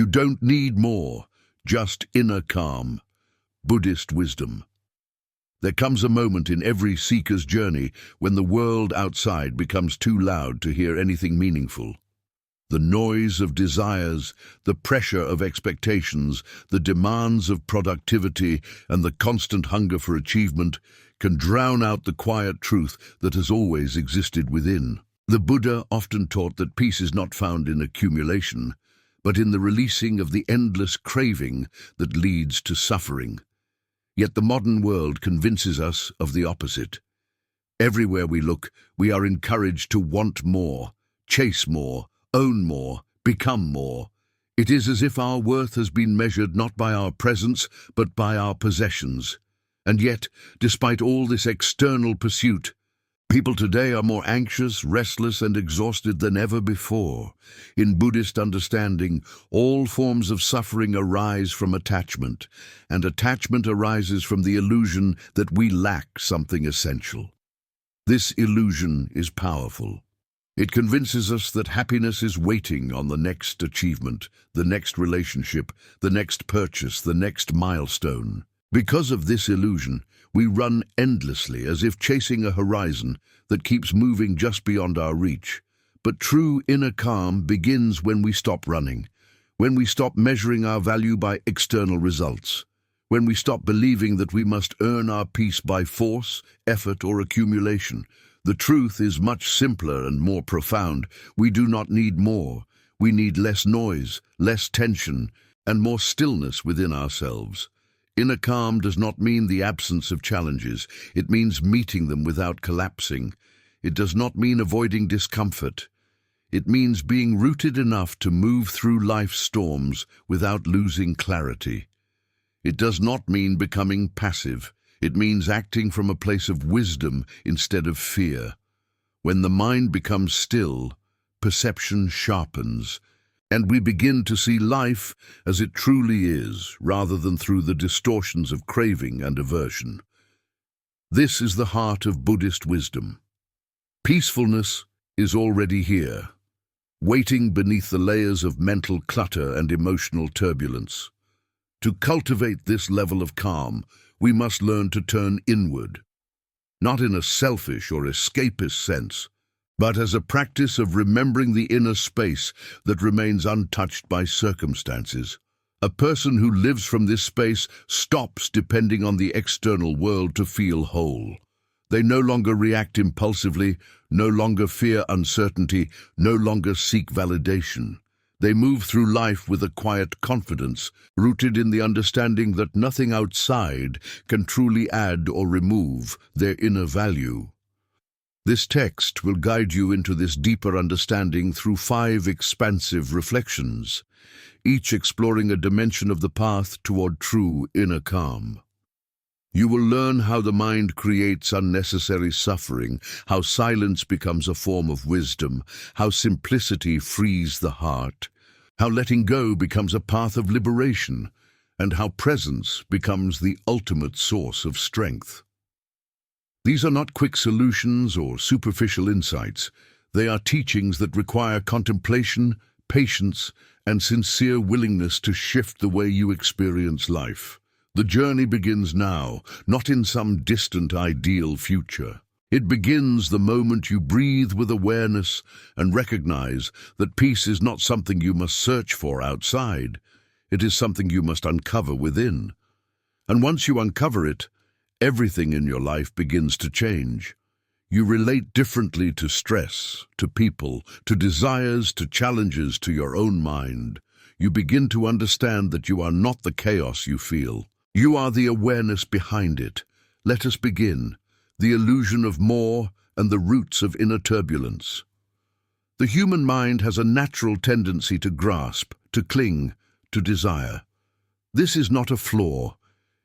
You don't need more, just inner calm. Buddhist wisdom. There comes a moment in every seeker's journey when the world outside becomes too loud to hear anything meaningful. The noise of desires, the pressure of expectations, the demands of productivity, and the constant hunger for achievement can drown out the quiet truth that has always existed within. The Buddha often taught that peace is not found in accumulation, but in the releasing of the endless craving that leads to suffering. Yet the modern world convinces us of the opposite. Everywhere we look, we are encouraged to want more, chase more, own more, become more. It is as if our worth has been measured not by our presence, but by our possessions. And yet, despite all this external pursuit, people today are more anxious, restless, and exhausted than ever before. In Buddhist understanding, all forms of suffering arise from attachment, and attachment arises from the illusion that we lack something essential. This illusion is powerful. It convinces us that happiness is waiting on the next achievement, the next relationship, the next purchase, the next milestone. Because of this illusion, we run endlessly as if chasing a horizon that keeps moving just beyond our reach. But true inner calm begins when we stop running, when we stop measuring our value by external results, when we stop believing that we must earn our peace by force, effort, or accumulation. The truth is much simpler and more profound. We do not need more. We need less noise, less tension, and more stillness within ourselves. Inner calm does not mean the absence of challenges. It means meeting them without collapsing. It does not mean avoiding discomfort. It means being rooted enough to move through life's storms without losing clarity. It does not mean becoming passive. It means acting from a place of wisdom instead of fear. When the mind becomes still, perception sharpens, and we begin to see life as it truly is, rather than through the distortions of craving and aversion. This is the heart of Buddhist wisdom. Peacefulness is already here, waiting beneath the layers of mental clutter and emotional turbulence. To cultivate this level of calm, we must learn to turn inward, not in a selfish or escapist sense, but as a practice of remembering the inner space that remains untouched by circumstances. A person who lives from this space stops depending on the external world to feel whole. They no longer react impulsively, no longer fear uncertainty, no longer seek validation. They move through life with a quiet confidence, rooted in the understanding that nothing outside can truly add or remove their inner value. This text will guide you into this deeper understanding through 5 expansive reflections, each exploring a dimension of the path toward true inner calm. You will learn how the mind creates unnecessary suffering, how silence becomes a form of wisdom, how simplicity frees the heart, how letting go becomes a path of liberation, and how presence becomes the ultimate source of strength. These are not quick solutions or superficial insights. They are teachings that require contemplation, patience, and sincere willingness to shift the way you experience life. The journey begins now, not in some distant ideal future. It begins the moment you breathe with awareness and recognize that peace is not something you must search for outside. It is something you must uncover within. And once you uncover it, everything in your life begins to change. You relate differently to stress, to people, to desires, to challenges, to your own mind. You begin to understand that you are not the chaos you feel. You are the awareness behind it. Let us begin. The illusion of more and the roots of inner turbulence. The human mind has a natural tendency to grasp, to cling, to desire. This is not a flaw.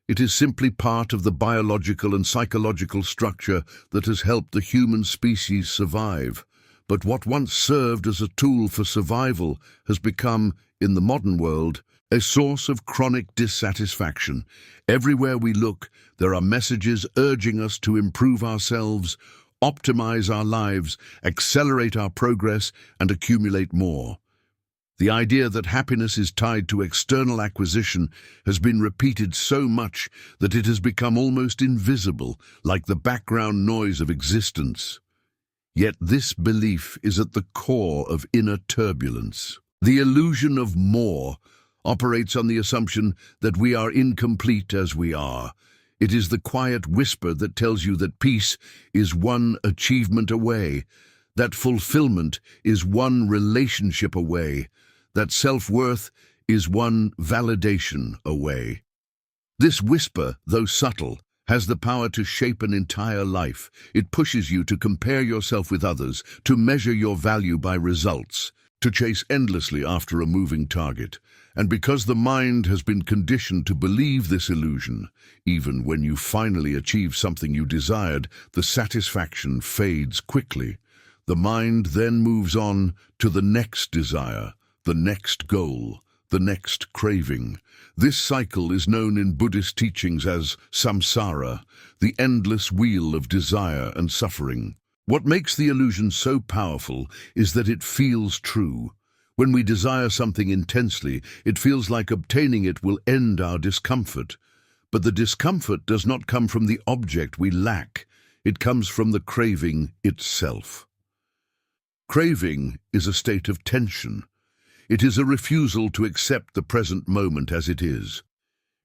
It is simply part of the biological and psychological structure that has helped the human species survive. But what once served as a tool for survival has become, in the modern world, a source of chronic dissatisfaction. Everywhere we look, there are messages urging us to improve ourselves, optimize our lives, accelerate our progress, and accumulate more. The idea that happiness is tied to external acquisition has been repeated so much that it has become almost invisible, like the background noise of existence. Yet this belief is at the core of inner turbulence. The illusion of more operates on the assumption that we are incomplete as we are. It is the quiet whisper that tells you that peace is one achievement away, that fulfillment is one relationship away, that self-worth is one validation away. This whisper, though subtle, has the power to shape an entire life. It pushes you to compare yourself with others, to measure your value by results, to chase endlessly after a moving target. And because the mind has been conditioned to believe this illusion, even when you finally achieve something you desired, the satisfaction fades quickly. The mind then moves on to the next desire, the next goal, the next craving. This cycle is known in Buddhist teachings as samsara, the endless wheel of desire and suffering. What makes the illusion so powerful is that it feels true. When we desire something intensely, it feels like obtaining it will end our discomfort. But the discomfort does not come from the object we lack. It comes from the craving itself. Craving is a state of tension. It is a refusal to accept the present moment as it is.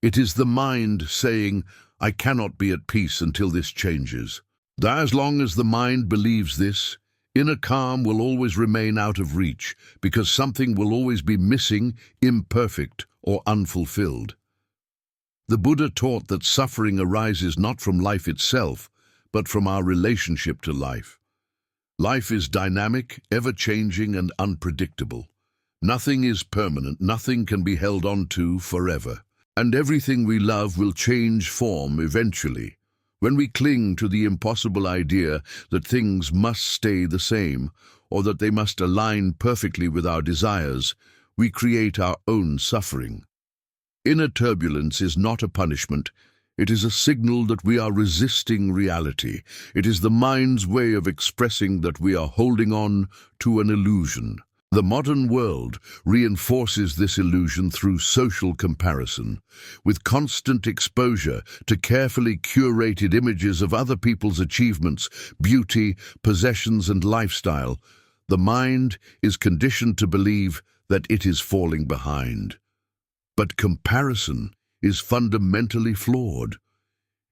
It is the mind saying, "I cannot be at peace until this changes." As long as the mind believes this, inner calm will always remain out of reach, because something will always be missing, imperfect, or unfulfilled. The Buddha taught that suffering arises not from life itself, but from our relationship to life. Life is dynamic, ever-changing, and unpredictable. Nothing is permanent, nothing can be held on to forever. And everything we love will change form eventually. When we cling to the impossible idea that things must stay the same, or that they must align perfectly with our desires, we create our own suffering. Inner turbulence is not a punishment. It is a signal that we are resisting reality. It is the mind's way of expressing that we are holding on to an illusion. The modern world reinforces this illusion through social comparison. With constant exposure to carefully curated images of other people's achievements, beauty, possessions, and lifestyle, the mind is conditioned to believe that it is falling behind. But comparison is fundamentally flawed.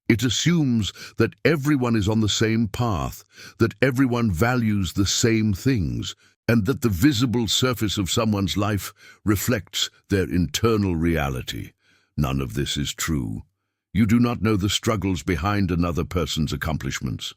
It assumes that everyone is on the same path, that everyone values the same things, and that the visible surface of someone's life reflects their internal reality. None of this is true. You do not know the struggles behind another person's accomplishments.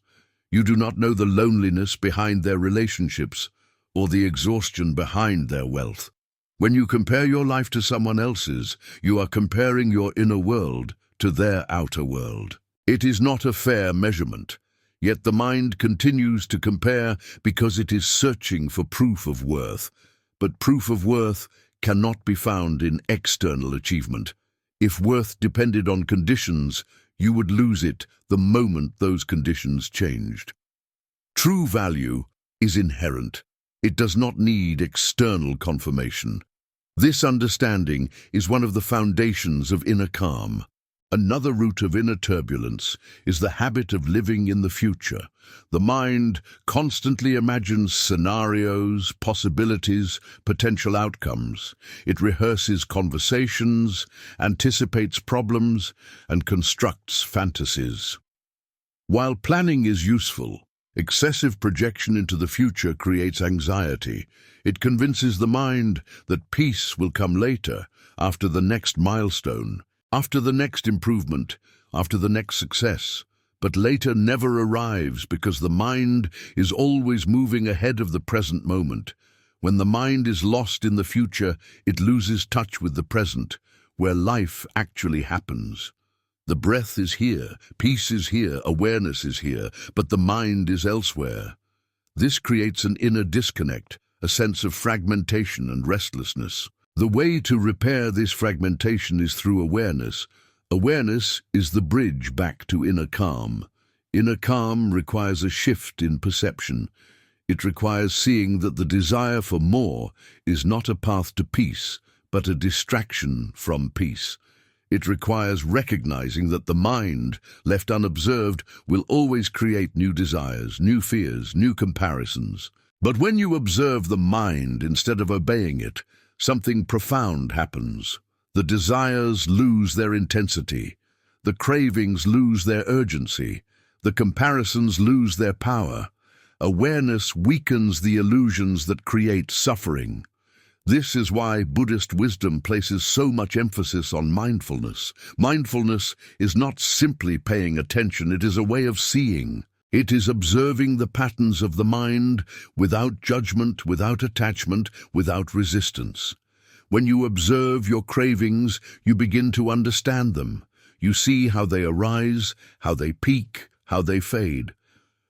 You do not know the loneliness behind their relationships, or the exhaustion behind their wealth. When you compare your life to someone else's, you are comparing your inner world to their outer world. It is not a fair measurement. Yet the mind continues to compare because it is searching for proof of worth. But proof of worth cannot be found in external achievement. If worth depended on conditions, you would lose it the moment those conditions changed. True value is inherent. It does not need external confirmation. This understanding is one of the foundations of inner calm. Another root of inner turbulence is the habit of living in the future. The mind constantly imagines scenarios, possibilities, potential outcomes. It rehearses conversations, anticipates problems, and constructs fantasies. While planning is useful, excessive projection into the future creates anxiety. It convinces the mind that peace will come later, after the next milestone, after the next improvement, after the next success. But later never arrives because the mind is always moving ahead of the present moment. When the mind is lost in the future, it loses touch with the present, where life actually happens. The breath is here, peace is here, awareness is here, but the mind is elsewhere. This creates an inner disconnect, a sense of fragmentation and restlessness. The way to repair this fragmentation is through awareness. Awareness is the bridge back to inner calm. Inner calm requires a shift in perception. It requires seeing that the desire for more is not a path to peace, but a distraction from peace. It requires recognizing that the mind, left unobserved, will always create new desires, new fears, new comparisons. But when you observe the mind instead of obeying it, something profound happens. The desires lose their intensity. The cravings lose their urgency. The comparisons lose their power. Awareness weakens the illusions that create suffering. This is why Buddhist wisdom places so much emphasis on mindfulness. Mindfulness is not simply paying attention, it is a way of seeing. It is observing the patterns of the mind without judgment, without attachment, without resistance. When you observe your cravings, you begin to understand them. You see how they arise, how they peak, how they fade.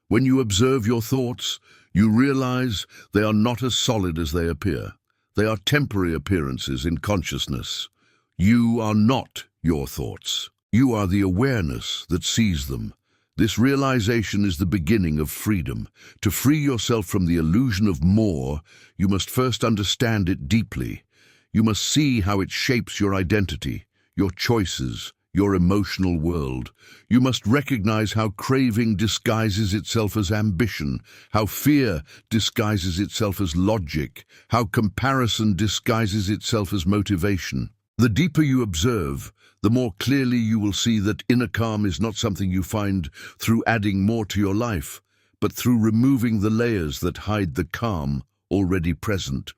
When you observe your thoughts, you realize they are not as solid as they appear. They are temporary appearances in consciousness. You are not your thoughts. You are the awareness that sees them. This realization is the beginning of freedom. To free yourself from the illusion of more, you must first understand it deeply. You must see how it shapes your identity, your choices, your emotional world. You must recognize how craving disguises itself as ambition, how fear disguises itself as logic, how comparison disguises itself as motivation. The deeper you observe, the more clearly you will see that inner calm is not something you find through adding more to your life, but through removing the layers that hide the calm already present.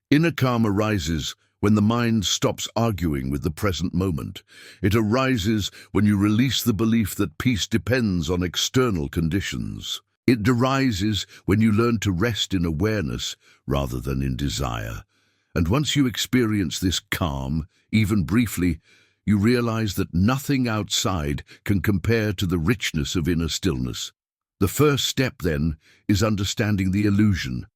Inner calm arises when the mind stops arguing with the present moment. It arises when you release the belief that peace depends on external conditions. It arises when you learn to rest in awareness rather than in desire. And once you experience this calm, even briefly, you realize that nothing outside can compare to the richness of inner stillness. The first step, then, is understanding the illusion.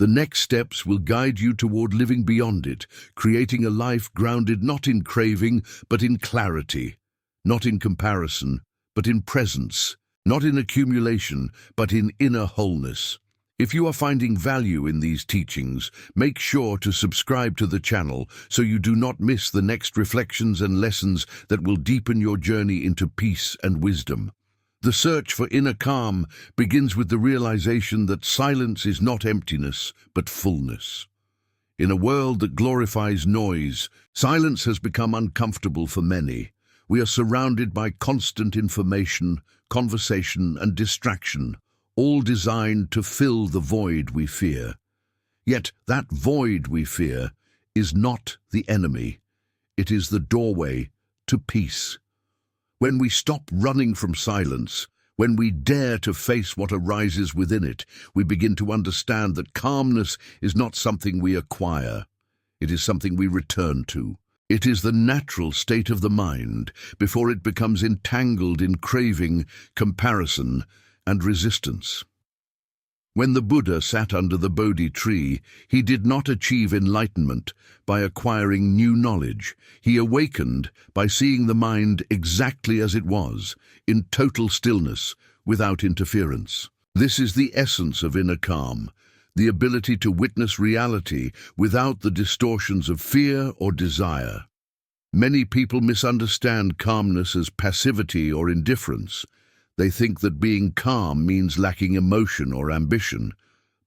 The next steps will guide you toward living beyond it, creating a life grounded not in craving, but in clarity, not in comparison, but in presence, not in accumulation, but in inner wholeness. If you are finding value in these teachings, make sure to subscribe to the channel so you do not miss the next reflections and lessons that will deepen your journey into peace and wisdom. The search for inner calm begins with the realization that silence is not emptiness, but fullness. In a world that glorifies noise, silence has become uncomfortable for many. We are surrounded by constant information, conversation, and distraction, all designed to fill the void we fear. Yet that void we fear is not the enemy. It is the doorway to peace. When we stop running from silence, when we dare to face what arises within it, we begin to understand that calmness is not something we acquire. It is something we return to. It is the natural state of the mind before it becomes entangled in craving, comparison, and resistance. When the Buddha sat under the Bodhi tree, he did not achieve enlightenment by acquiring new knowledge. He awakened by seeing the mind exactly as it was, in total stillness, without interference. This is the essence of inner calm, the ability to witness reality without the distortions of fear or desire. Many people misunderstand calmness as passivity or indifference. They think that being calm means lacking emotion or ambition.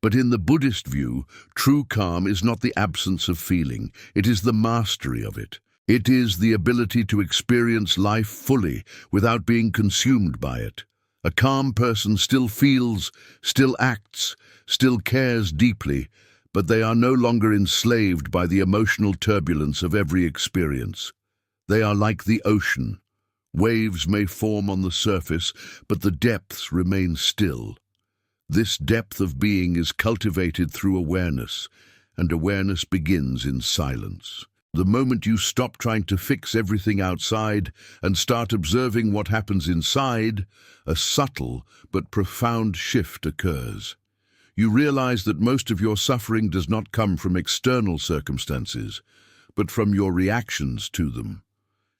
But in the Buddhist view, true calm is not the absence of feeling, it is the mastery of it. It is the ability to experience life fully without being consumed by it. A calm person still feels, still acts, still cares deeply, but they are no longer enslaved by the emotional turbulence of every experience. They are like the ocean. Waves may form on the surface, but the depths remain still. This depth of being is cultivated through awareness, and awareness begins in silence. The moment you stop trying to fix everything outside and start observing what happens inside, a subtle but profound shift occurs. You realize that most of your suffering does not come from external circumstances, but from your reactions to them.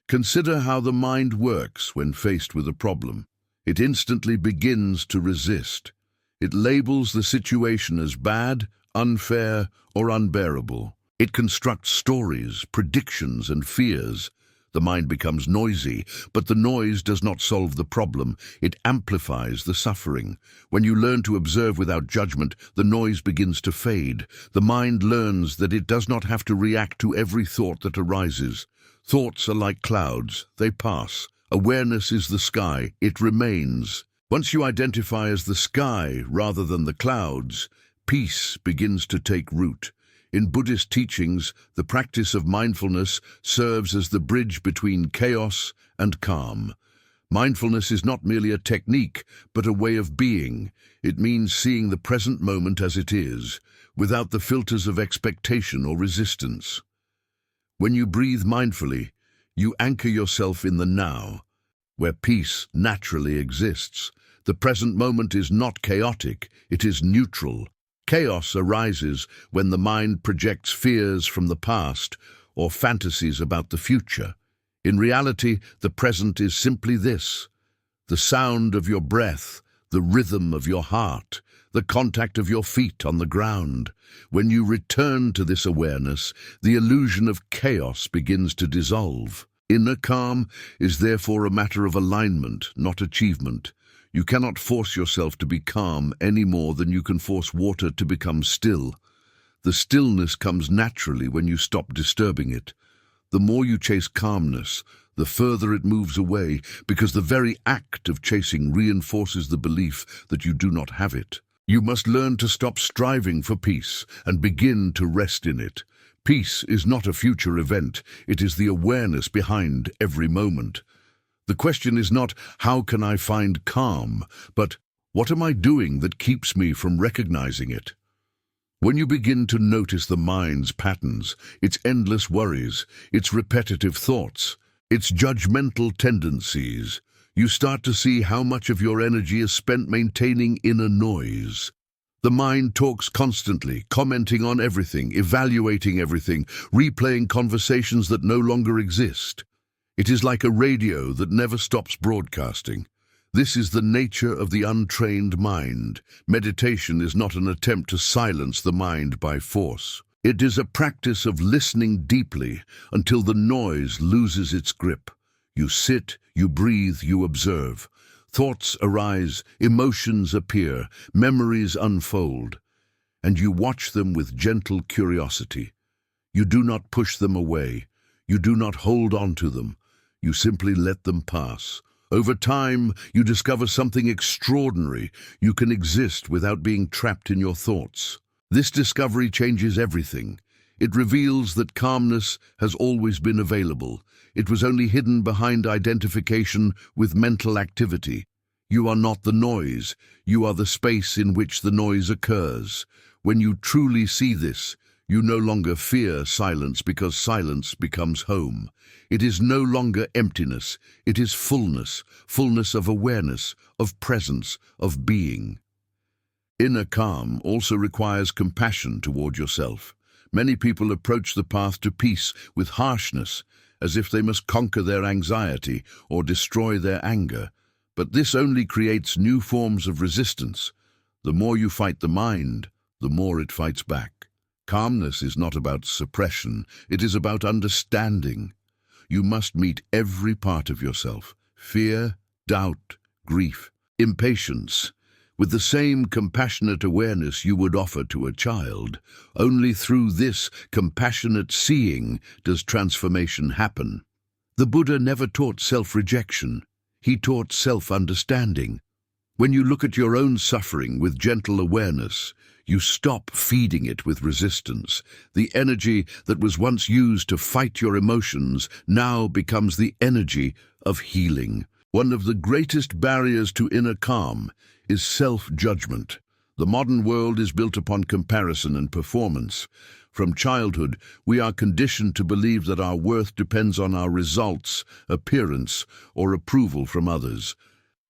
Consider how the mind works when faced with a problem. It instantly begins to resist. It labels the situation as bad, unfair, or unbearable. It constructs stories, predictions, and fears. The mind becomes noisy, but the noise does not solve the problem. It amplifies the suffering. When you learn to observe without judgment, the noise begins to fade. The mind learns that it does not have to react to every thought that arises. Thoughts are like clouds. They pass. Awareness is the sky. It remains. Once you identify as the sky rather than the clouds, peace begins to take root. In Buddhist teachings, the practice of mindfulness serves as the bridge between chaos and calm. Mindfulness is not merely a technique, but a way of being. It means seeing the present moment as it is, without the filters of expectation or resistance. When you breathe mindfully, you anchor yourself in the now, where peace naturally exists. The present moment is not chaotic, it is neutral. Chaos arises when the mind projects fears from the past or fantasies about the future. In reality, the present is simply this: the sound of your breath, the rhythm of your heart, the contact of your feet on the ground. When you return to this awareness, the illusion of chaos begins to dissolve. Inner calm is therefore a matter of alignment, not achievement. You cannot force yourself to be calm any more than you can force water to become still. The stillness comes naturally when you stop disturbing it. The more you chase calmness, the further it moves away, because the very act of chasing reinforces the belief that you do not have it. You must learn to stop striving for peace and begin to rest in it. Peace is not a future event, it is the awareness behind every moment. The question is not, how can I find calm, but what am I doing that keeps me from recognizing it? When you begin to notice the mind's patterns, its endless worries, its repetitive thoughts, its judgmental tendencies, you start to see how much of your energy is spent maintaining inner noise. The mind talks constantly, commenting on everything, evaluating everything, replaying conversations that no longer exist. It is like a radio that never stops broadcasting. This is the nature of the untrained mind. Meditation is not an attempt to silence the mind by force. It is a practice of listening deeply until the noise loses its grip. You sit, you breathe, you observe. Thoughts arise, emotions appear, memories unfold, and you watch them with gentle curiosity. You do not push them away. You do not hold on to them. You simply let them pass. Over time, you discover something extraordinary. You can exist without being trapped in your thoughts. This discovery changes everything. It reveals that calmness has always been available. It was only hidden behind identification with mental activity. You are not the noise. You are the space in which the noise occurs. When you truly see this, you no longer fear silence because silence becomes home. It is no longer emptiness. It is fullness, fullness of awareness, of presence, of being. Inner calm also requires compassion toward yourself. Many people approach the path to peace with harshness, as if they must conquer their anxiety or destroy their anger. But this only creates new forms of resistance. The more you fight the mind, the more it fights back. Calmness is not about suppression, it is about understanding. You must meet every part of yourself, fear, doubt, grief, impatience, with the same compassionate awareness you would offer to a child. Only through this compassionate seeing does transformation happen. The Buddha never taught self-rejection. He taught self-understanding. When you look at your own suffering with gentle awareness, you stop feeding it with resistance. The energy that was once used to fight your emotions now becomes the energy of healing. One of the greatest barriers to inner calm is self-judgment. The modern world is built upon comparison and performance. From childhood, we are conditioned to believe that our worth depends on our results, appearance, or approval from others.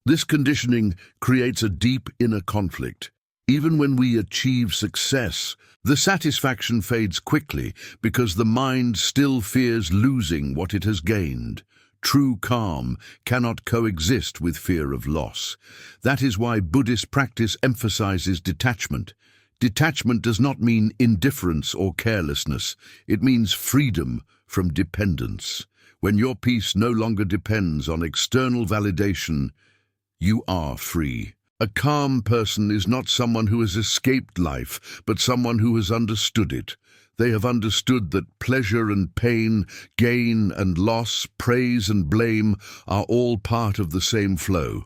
This conditioning creates a deep inner conflict. Even when we achieve success, the satisfaction fades quickly because the mind still fears losing what it has gained. True calm cannot coexist with fear of loss. That is why Buddhist practice emphasizes detachment. Detachment does not mean indifference or carelessness. It means freedom from dependence. When your peace no longer depends on external validation, you are free. A calm person is not someone who has escaped life, but someone who has understood it. They have understood that pleasure and pain, gain and loss, praise and blame are all part of the same flow.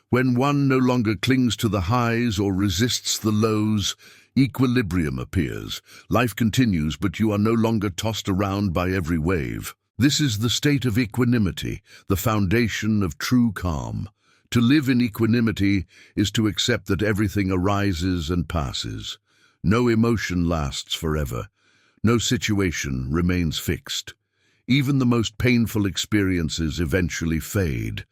When one no longer clings to the highs or resists the lows, equilibrium appears. Life continues, but you are no longer tossed around by every wave. This is the state of equanimity, the foundation of true calm. To live in equanimity is to accept that everything arises and passes. No emotion lasts forever. No situation remains fixed. Even the most painful experiences eventually fade,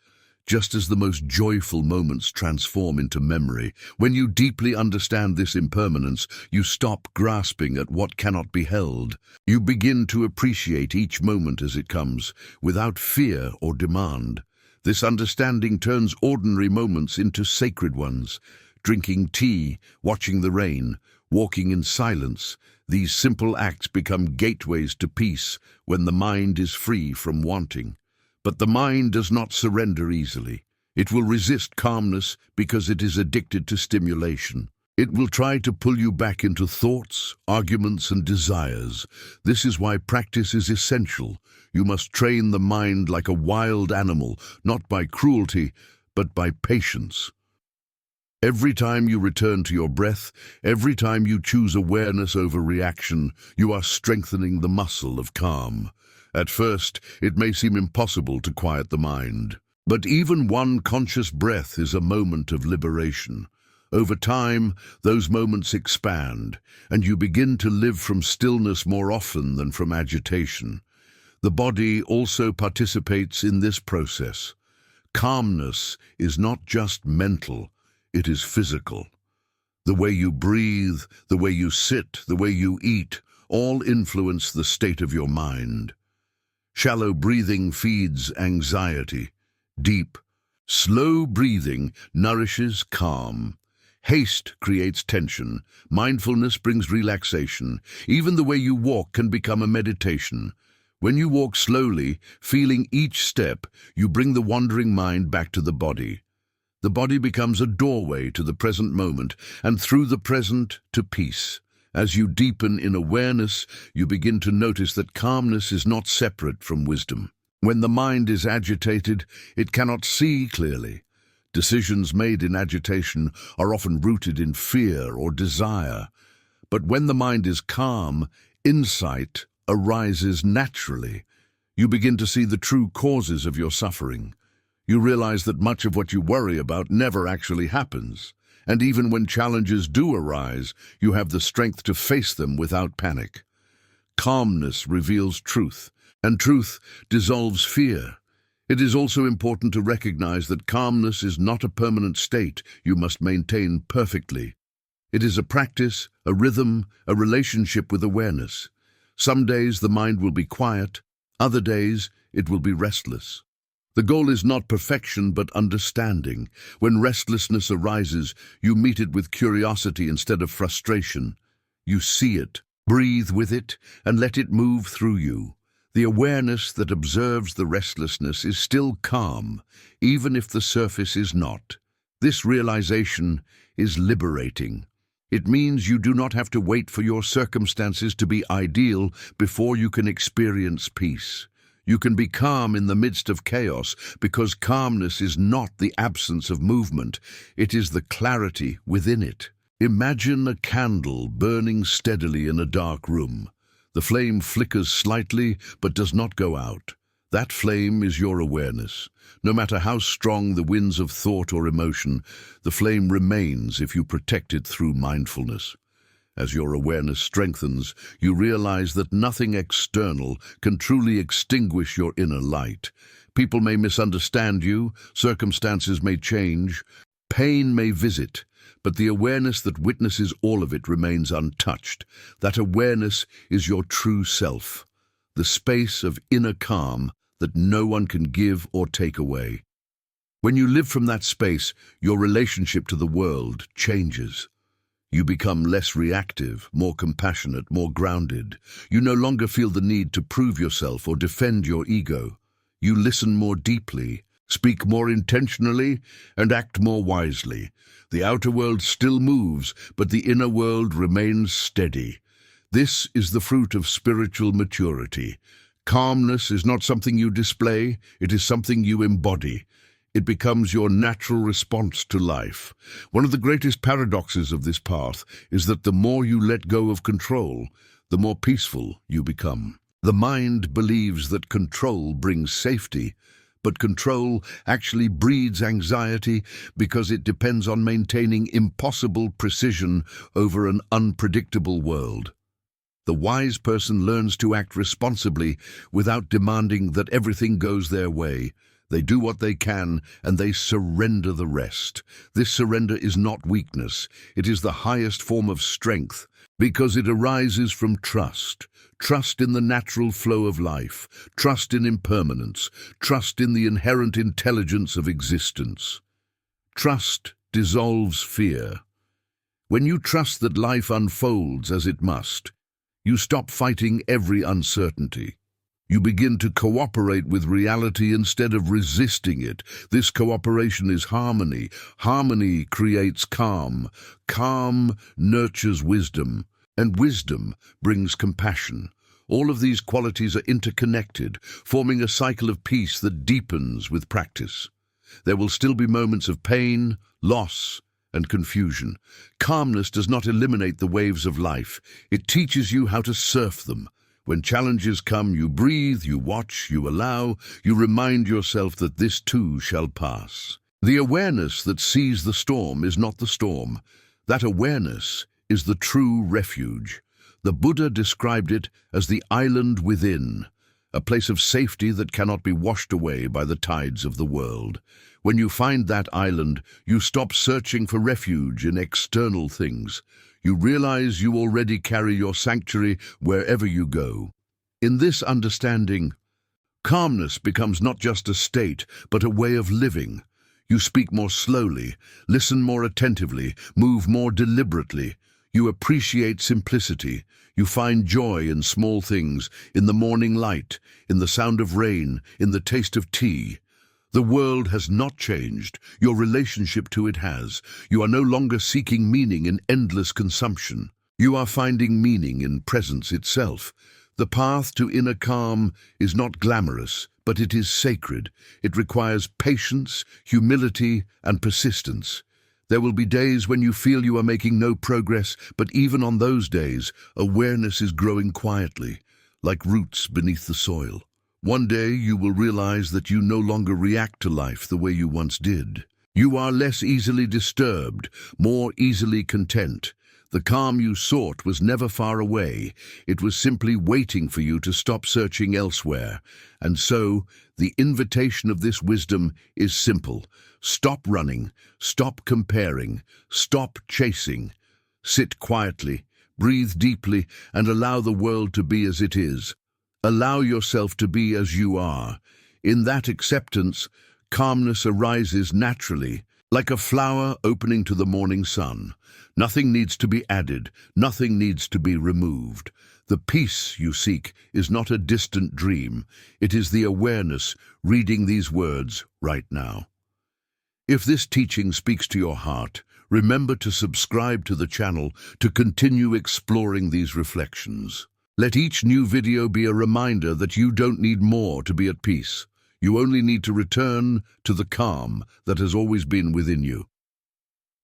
just as the most joyful moments transform into memory. When you deeply understand this impermanence, you stop grasping at what cannot be held. You begin to appreciate each moment as it comes, without fear or demand. This understanding turns ordinary moments into sacred ones. Drinking tea, watching the rain, walking in silence, these simple acts become gateways to peace when the mind is free from wanting. But the mind does not surrender easily. It will resist calmness because it is addicted to stimulation. It will try to pull you back into thoughts, arguments, and desires. This is why practice is essential. You must train the mind like a wild animal, not by cruelty, but by patience. Every time you return to your breath, every time you choose awareness over reaction, you are strengthening the muscle of calm. At first, it may seem impossible to quiet the mind. But even one conscious breath is a moment of liberation. Over time, those moments expand, and you begin to live from stillness more often than from agitation. The body also participates in this process. Calmness is not just mental, it is physical. The way you breathe, the way you sit, the way you eat, all influence the state of your mind. Shallow breathing feeds anxiety. Deep, slow breathing nourishes calm. Haste creates tension. Mindfulness brings relaxation. Even the way you walk can become a meditation. When you walk slowly, feeling each step, you bring the wandering mind back to the body. The body becomes a doorway to the present moment, and through the present to peace. As you deepen in awareness, you begin to notice that calmness is not separate from wisdom. When the mind is agitated, it cannot see clearly. Decisions made in agitation are often rooted in fear or desire. But when the mind is calm, insight arises naturally. You begin to see the true causes of your suffering. You realize that much of what you worry about never actually happens. And even when challenges do arise, you have the strength to face them without panic. Calmness reveals truth, and truth dissolves fear. It is also important to recognize that calmness is not a permanent state you must maintain perfectly. It is a practice, a rhythm, a relationship with awareness. Some days the mind will be quiet, other days it will be restless. The goal is not perfection but understanding. When restlessness arises, you meet it with curiosity instead of frustration. You see it, breathe with it, and let it move through you. The awareness that observes the restlessness is still calm, even if the surface is not. This realization is liberating. It means you do not have to wait for your circumstances to be ideal before you can experience peace. You can be calm in the midst of chaos because calmness is not the absence of movement, it is the clarity within it. Imagine a candle burning steadily in a dark room. The flame flickers slightly but does not go out. That flame is your awareness. No matter how strong the winds of thought or emotion, the flame remains if you protect it through mindfulness. As your awareness strengthens, you realize that nothing external can truly extinguish your inner light. People may misunderstand you, circumstances may change, pain may visit, but the awareness that witnesses all of it remains untouched. That awareness is your true self, the space of inner calm that no one can give or take away. When you live from that space, your relationship to the world changes. You become less reactive, more compassionate, more grounded. You no longer feel the need to prove yourself or defend your ego. You listen more deeply, speak more intentionally, and act more wisely. The outer world still moves, but the inner world remains steady. This is the fruit of spiritual maturity. Calmness is not something you display, it is something you embody. It becomes your natural response to life. One of the greatest paradoxes of this path is that the more you let go of control, the more peaceful you become. The mind believes that control brings safety, but control actually breeds anxiety because it depends on maintaining impossible precision over an unpredictable world. The wise person learns to act responsibly without demanding that everything goes their way. They do what they can, and they surrender the rest. This surrender is not weakness. It is the highest form of strength, because it arises from trust. Trust in the natural flow of life, trust in impermanence, trust in the inherent intelligence of existence. Trust dissolves fear. When you trust that life unfolds as it must, you stop fighting every uncertainty. You begin to cooperate with reality instead of resisting it. This cooperation is harmony. Harmony creates calm. Calm nurtures wisdom, and wisdom brings compassion. All of these qualities are interconnected, forming a cycle of peace that deepens with practice. There will still be moments of pain, loss, and confusion. Calmness does not eliminate the waves of life. It teaches you how to surf them. When challenges come, you breathe, you watch, you allow, you remind yourself that this too shall pass. The awareness that sees the storm is not the storm. That awareness is the true refuge. The Buddha described it as the island within, a place of safety that cannot be washed away by the tides of the world. When you find that island, you stop searching for refuge in external things. You realize you already carry your sanctuary wherever you go. In this understanding, calmness becomes not just a state, but a way of living. You speak more slowly, listen more attentively, move more deliberately. You appreciate simplicity. You find joy in small things, in the morning light, in the sound of rain, in the taste of tea. The world has not changed. Your relationship to it has. You are no longer seeking meaning in endless consumption. You are finding meaning in presence itself. The path to inner calm is not glamorous, but it is sacred. It requires patience, humility, and persistence. There will be days when you feel you are making no progress, but even on those days, awareness is growing quietly, like roots beneath the soil. One day you will realize that you no longer react to life the way you once did. You are less easily disturbed, more easily content. The calm you sought was never far away. It was simply waiting for you to stop searching elsewhere. And so, the invitation of this wisdom is simple. Stop running, stop comparing, stop chasing. Sit quietly, breathe deeply, and allow the world to be as it is. Allow yourself to be as you are. In that acceptance, calmness arises naturally, like a flower opening to the morning sun. Nothing needs to be added, nothing needs to be removed. The peace you seek is not a distant dream. It is the awareness reading these words right now. If this teaching speaks to your heart, remember to subscribe to the channel to continue exploring these reflections. Let each new video be a reminder that you don't need more to be at peace. You only need to return to the calm that has always been within you.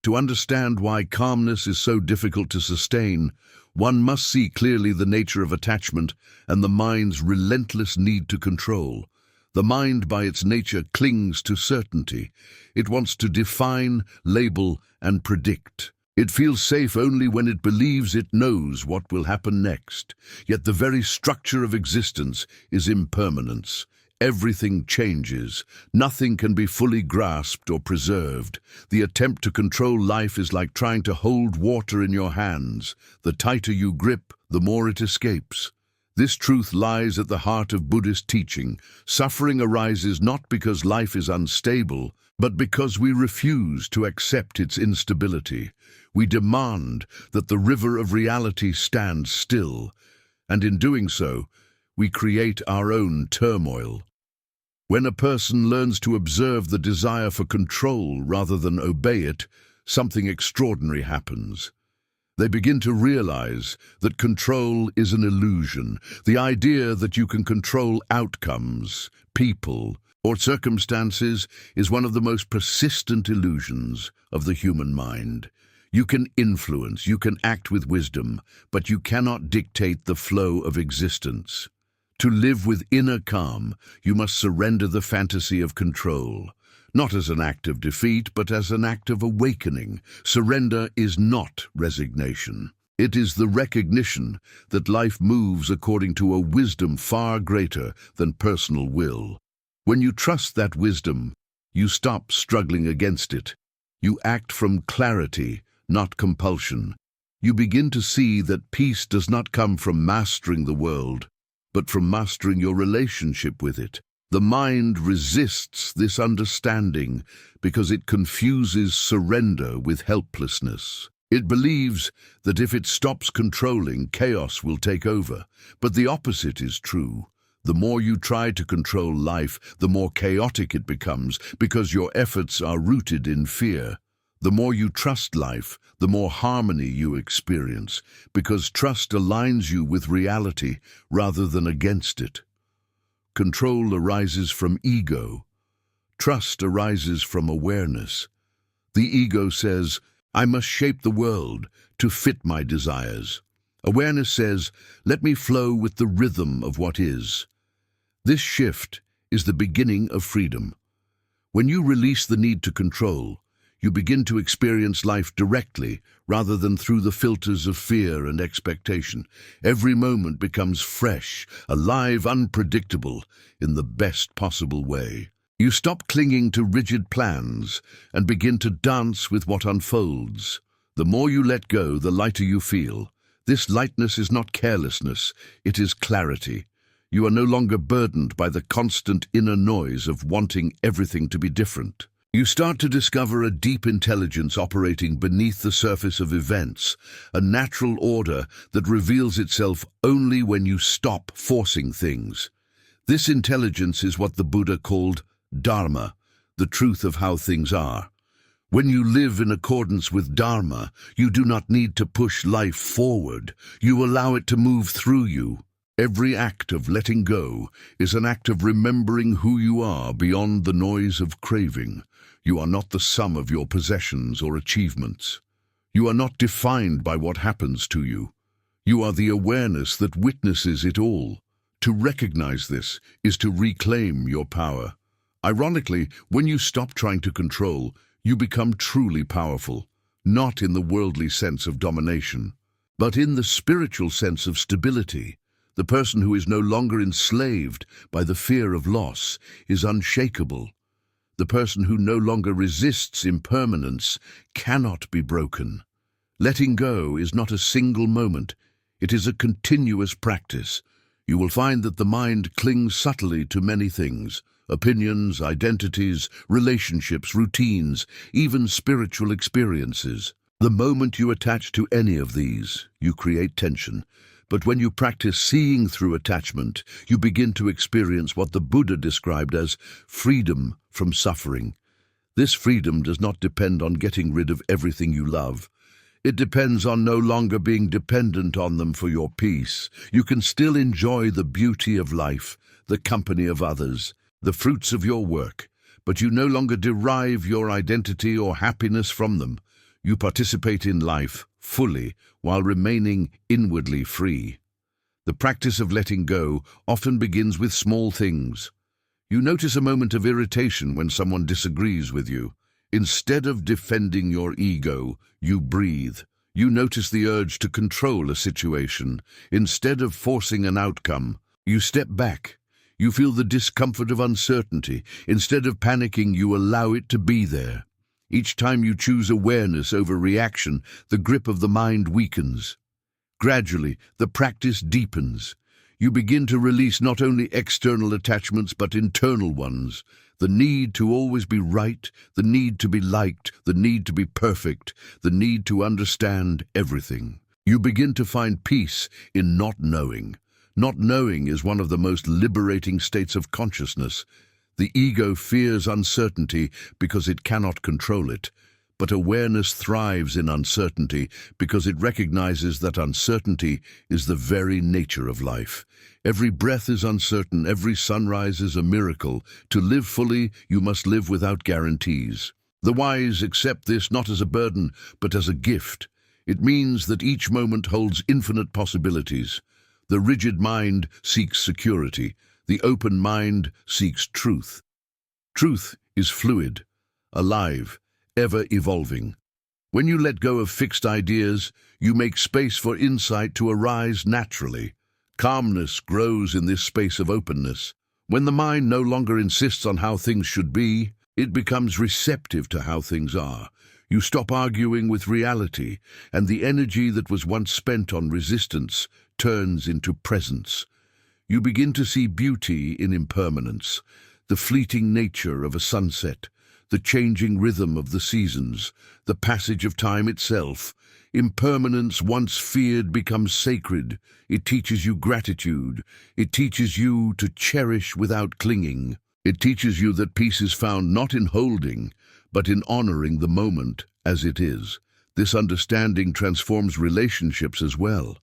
To understand why calmness is so difficult to sustain, one must see clearly the nature of attachment and the mind's relentless need to control. The mind, by its nature, clings to certainty. It wants to define, label, and predict. It feels safe only when it believes it knows what will happen next. Yet the very structure of existence is impermanence. Everything changes. Nothing can be fully grasped or preserved. The attempt to control life is like trying to hold water in your hands. The tighter you grip, the more it escapes. This truth lies at the heart of Buddhist teaching. Suffering arises not because life is unstable, but because we refuse to accept its instability. We demand that the river of reality stands still, and in doing so, we create our own turmoil. When a person learns to observe the desire for control rather than obey it, something extraordinary happens. They begin to realize that control is an illusion. The idea that you can control outcomes, people, or circumstances is one of the most persistent illusions of the human mind. You can influence, you can act with wisdom, but you cannot dictate the flow of existence. To live with inner calm, you must surrender the fantasy of control. Not as an act of defeat, but as an act of awakening. Surrender is not resignation. It is the recognition that life moves according to a wisdom far greater than personal will. When you trust that wisdom, you stop struggling against it. You act from clarity, not compulsion. You begin to see that peace does not come from mastering the world, but from mastering your relationship with it. The mind resists this understanding because it confuses surrender with helplessness. It believes that if it stops controlling, chaos will take over. But the opposite is true. The more you try to control life, the more chaotic it becomes because your efforts are rooted in fear. The more you trust life, the more harmony you experience, because trust aligns you with reality rather than against it. Control arises from ego. Trust arises from awareness. The ego says, I must shape the world to fit my desires. Awareness says, let me flow with the rhythm of what is. This shift is the beginning of freedom. When you release the need to control, you begin to experience life directly rather than through the filters of fear and expectation. Every moment becomes fresh, alive, unpredictable in the best possible way. You stop clinging to rigid plans and begin to dance with what unfolds. The more you let go, the lighter you feel. This lightness is not carelessness, it is clarity. You are no longer burdened by the constant inner noise of wanting everything to be different. You start to discover a deep intelligence operating beneath the surface of events, a natural order that reveals itself only when you stop forcing things. This intelligence is what the Buddha called Dharma, the truth of how things are. When you live in accordance with Dharma, you do not need to push life forward. You allow it to move through you. Every act of letting go is an act of remembering who you are beyond the noise of craving. You are not the sum of your possessions or achievements. You are not defined by what happens to you. You are the awareness that witnesses it all. To recognize this is to reclaim your power. Ironically, when you stop trying to control, you become truly powerful, not in the worldly sense of domination, but in the spiritual sense of stability. The person who is no longer enslaved by the fear of loss is unshakable. The person who no longer resists impermanence cannot be broken. Letting go is not a single moment. It is a continuous practice. You will find that the mind clings subtly to many things: opinions, identities, relationships, routines, even spiritual experiences. The moment you attach to any of these, you create tension. But when you practice seeing through attachment, you begin to experience what the Buddha described as freedom from suffering. This freedom does not depend on getting rid of everything you love. It depends on no longer being dependent on them for your peace. You can still enjoy the beauty of life, the company of others, the fruits of your work, but you no longer derive your identity or happiness from them. You participate in life fully while remaining inwardly free. The practice of letting go often begins with small things. You notice a moment of irritation when someone disagrees with you. Instead of defending your ego, you breathe. You notice the urge to control a situation. Instead of forcing an outcome, you step back. You feel the discomfort of uncertainty. Instead of panicking, you allow it to be there. Each time you choose awareness over reaction, the grip of the mind weakens. Gradually, the practice deepens. You begin to release not only external attachments but internal ones. The need to always be right, the need to be liked, the need to be perfect, the need to understand everything. You begin to find peace in not knowing. Not knowing is one of the most liberating states of consciousness. The ego fears uncertainty because it cannot control it. But awareness thrives in uncertainty because it recognizes that uncertainty is the very nature of life. Every breath is uncertain, every sunrise is a miracle. To live fully, you must live without guarantees. The wise accept this not as a burden, but as a gift. It means that each moment holds infinite possibilities. The rigid mind seeks security. The open mind seeks truth. Truth is fluid, alive, ever-evolving. When you let go of fixed ideas, you make space for insight to arise naturally. Calmness grows in this space of openness. When the mind no longer insists on how things should be, it becomes receptive to how things are. You stop arguing with reality, and the energy that was once spent on resistance turns into presence. You begin to see beauty in impermanence, the fleeting nature of a sunset, the changing rhythm of the seasons, the passage of time itself. Impermanence once feared becomes sacred. It teaches you gratitude. It teaches you to cherish without clinging. It teaches you that peace is found not in holding, but in honoring the moment as it is. This understanding transforms relationships as well.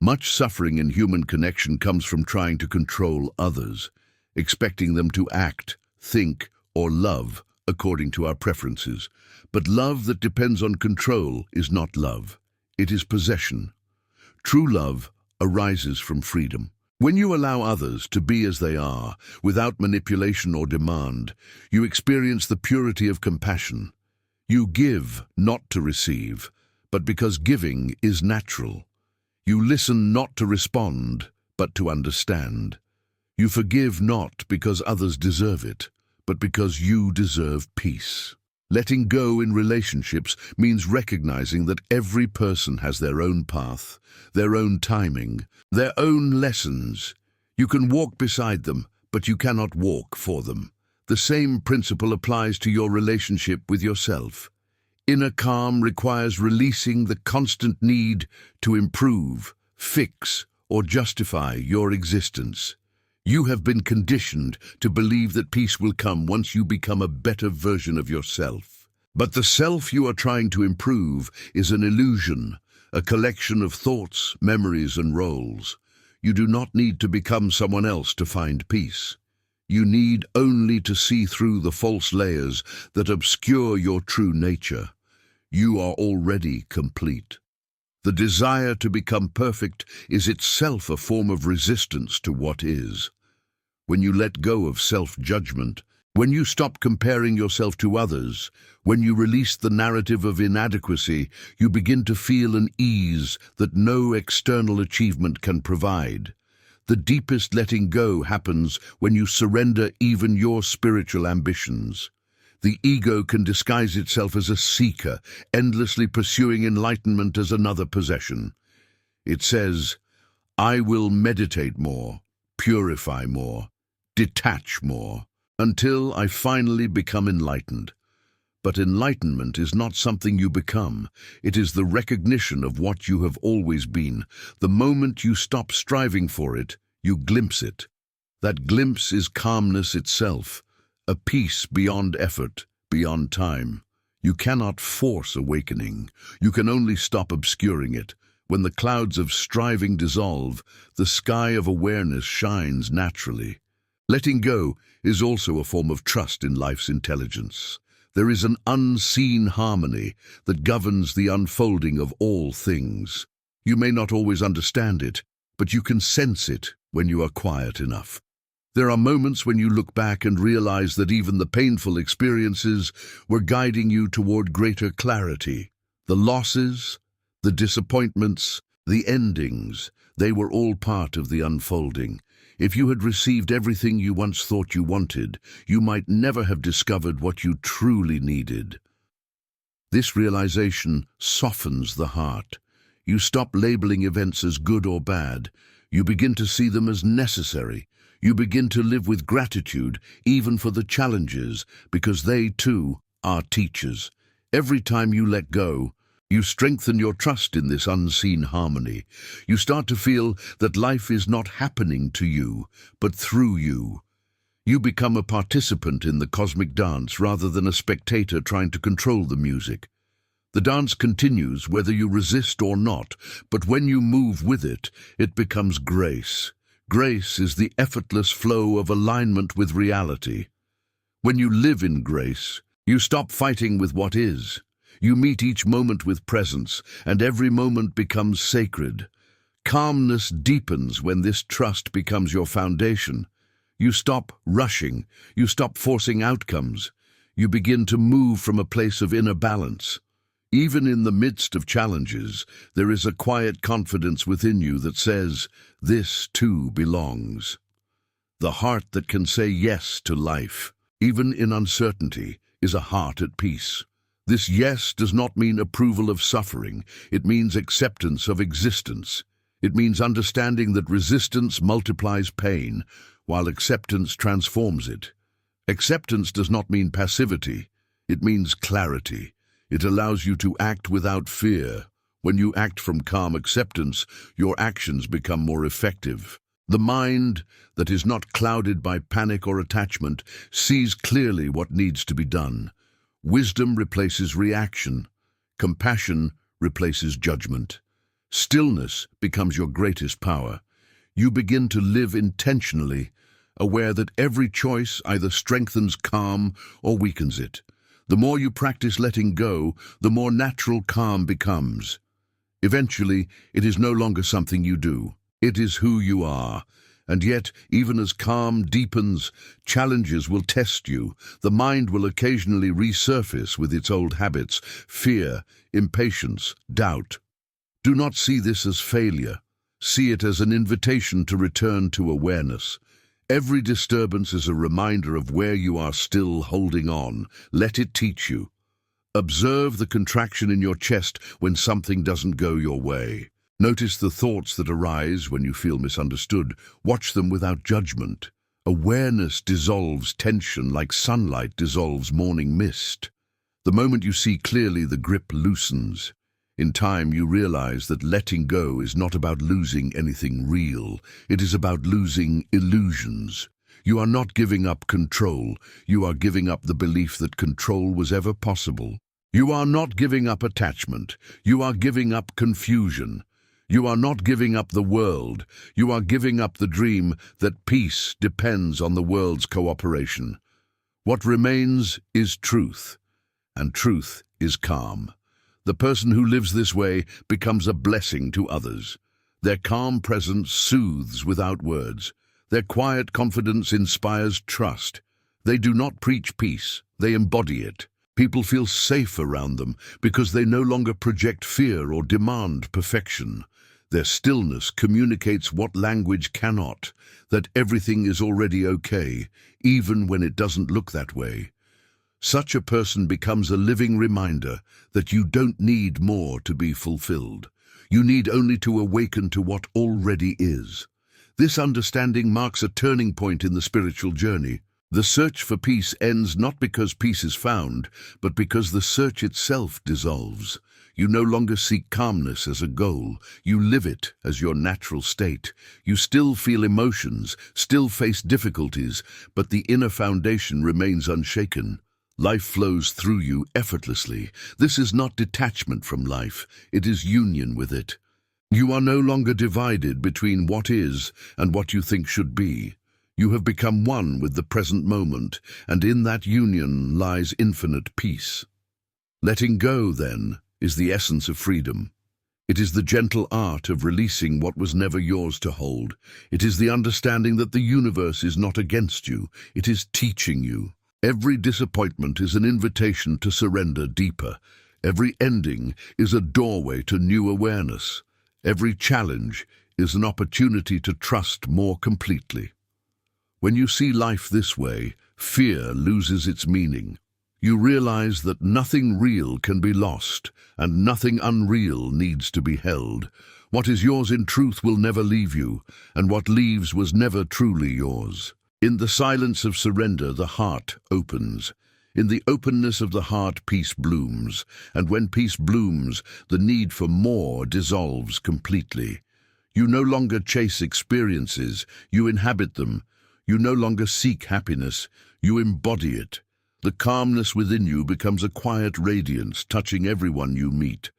Much suffering in human connection comes from trying to control others, expecting them to act, think, or love according to our preferences. But love that depends on control is not love. It is possession. True love arises from freedom. When you allow others to be as they are, without manipulation or demand, you experience the purity of compassion. You give not to receive, but because giving is natural. You listen not to respond, but to understand. You forgive not because others deserve it, but because you deserve peace. Letting go in relationships means recognizing that every person has their own path, their own timing, their own lessons. You can walk beside them, but you cannot walk for them. The same principle applies to your relationship with yourself. Inner calm requires releasing the constant need to improve, fix, or justify your existence. You have been conditioned to believe that peace will come once you become a better version of yourself. But the self you are trying to improve is an illusion, a collection of thoughts, memories, and roles. You do not need to become someone else to find peace. You need only to see through the false layers that obscure your true nature. You are already complete. The desire to become perfect is itself a form of resistance to what is. When you let go of self-judgment, when you stop comparing yourself to others, when you release the narrative of inadequacy, you begin to feel an ease that no external achievement can provide. The deepest letting go happens when you surrender even your spiritual ambitions. The ego can disguise itself as a seeker, endlessly pursuing enlightenment as another possession. It says, "I will meditate more, purify more, detach more, until I finally become enlightened." But enlightenment is not something you become. It is the recognition of what you have always been. The moment you stop striving for it, you glimpse it. That glimpse is calmness itself. A peace beyond effort, beyond time. You cannot force awakening. You can only stop obscuring it. When the clouds of striving dissolve, the sky of awareness shines naturally. Letting go is also a form of trust in life's intelligence. There is an unseen harmony that governs the unfolding of all things. You may not always understand it, but you can sense it when you are quiet enough. There are moments when you look back and realize that even the painful experiences were guiding you toward greater clarity. The losses, the disappointments, the endings, they were all part of the unfolding. If you had received everything you once thought you wanted, you might never have discovered what you truly needed. This realization softens the heart. You stop labeling events as good or bad. You begin to see them as necessary. You begin to live with gratitude, even for the challenges, because they, too, are teachers. Every time you let go, you strengthen your trust in this unseen harmony. You start to feel that life is not happening to you, but through you. You become a participant in the cosmic dance rather than a spectator trying to control the music. The dance continues whether you resist or not, but when you move with it, it becomes grace. Grace is the effortless flow of alignment with reality. When you live in grace, you stop fighting with what is. You meet each moment with presence, and every moment becomes sacred. Calmness deepens when this trust becomes your foundation. You stop rushing. You stop forcing outcomes. You begin to move from a place of inner balance. Even in the midst of challenges, there is a quiet confidence within you that says, "This too belongs." The heart that can say yes to life, even in uncertainty, is a heart at peace. This yes does not mean approval of suffering. It means acceptance of existence. It means understanding that resistance multiplies pain, while acceptance transforms it. Acceptance does not mean passivity. It means clarity. It allows you to act without fear. When you act from calm acceptance, your actions become more effective. The mind that is not clouded by panic or attachment sees clearly what needs to be done. Wisdom replaces reaction. Compassion replaces judgment. Stillness becomes your greatest power. You begin to live intentionally, aware that every choice either strengthens calm or weakens it. The more you practice letting go, the more natural calm becomes. Eventually, it is no longer something you do. It is who you are. And yet, even as calm deepens, challenges will test you. The mind will occasionally resurface with its old habits, fear, impatience, doubt. Do not see this as failure. See it as an invitation to return to awareness. Every disturbance is a reminder of where you are still holding on. Let it teach you. Observe the contraction in your chest when something doesn't go your way. Notice the thoughts that arise when you feel misunderstood. Watch them without judgment. Awareness dissolves tension like sunlight dissolves morning mist. The moment you see clearly, the grip loosens. In time, you realize that letting go is not about losing anything real. It is about losing illusions. You are not giving up control. You are giving up the belief that control was ever possible. You are not giving up attachment. You are giving up confusion. You are not giving up the world. You are giving up the dream that peace depends on the world's cooperation. What remains is truth, and truth is calm. The person who lives this way becomes a blessing to others. Their calm presence soothes without words. Their quiet confidence inspires trust. They do not preach peace, they embody it. People feel safe around them because they no longer project fear or demand perfection. Their stillness communicates what language cannot, that everything is already okay, even when it doesn't look that way. Such a person becomes a living reminder that you don't need more to be fulfilled. You need only to awaken to what already is. This understanding marks a turning point in the spiritual journey. The search for peace ends not because peace is found, but because the search itself dissolves. You no longer seek calmness as a goal. You live it as your natural state. You still feel emotions, still face difficulties, but the inner foundation remains unshaken. Life flows through you effortlessly. This is not detachment from life, it is union with it. You are no longer divided between what is and what you think should be. You have become one with the present moment, and in that union lies infinite peace. Letting go, then, is the essence of freedom. It is the gentle art of releasing what was never yours to hold. It is the understanding that the universe is not against you, it is teaching you. Every disappointment is an invitation to surrender deeper. Every ending is a doorway to new awareness. Every challenge is an opportunity to trust more completely. When you see life this way, fear loses its meaning. You realize that nothing real can be lost, and nothing unreal needs to be held. What is yours in truth will never leave you, and what leaves was never truly yours. In the silence of surrender, the heart opens. In the openness of the heart, peace blooms, and when peace blooms, the need for more dissolves completely. You no longer chase experiences, you inhabit them. You no longer seek happiness, you embody it. The calmness within you becomes a quiet radiance, touching everyone you meet.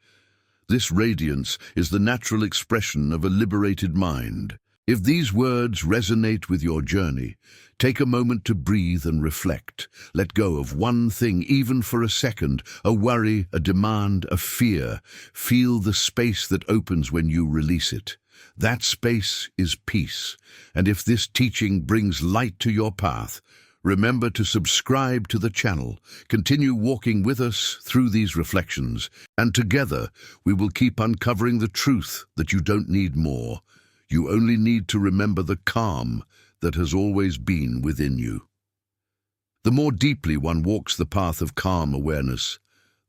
This radiance is the natural expression of a liberated mind. If these words resonate with your journey, take a moment to breathe and reflect. Let go of one thing, even for a second, a worry, a demand, a fear. Feel the space that opens when you release it. That space is peace. And if this teaching brings light to your path, remember to subscribe to the channel. Continue walking with us through these reflections, and together we will keep uncovering the truth that you don't need more. You only need to remember the calm that has always been within you. The more deeply one walks the path of calm awareness,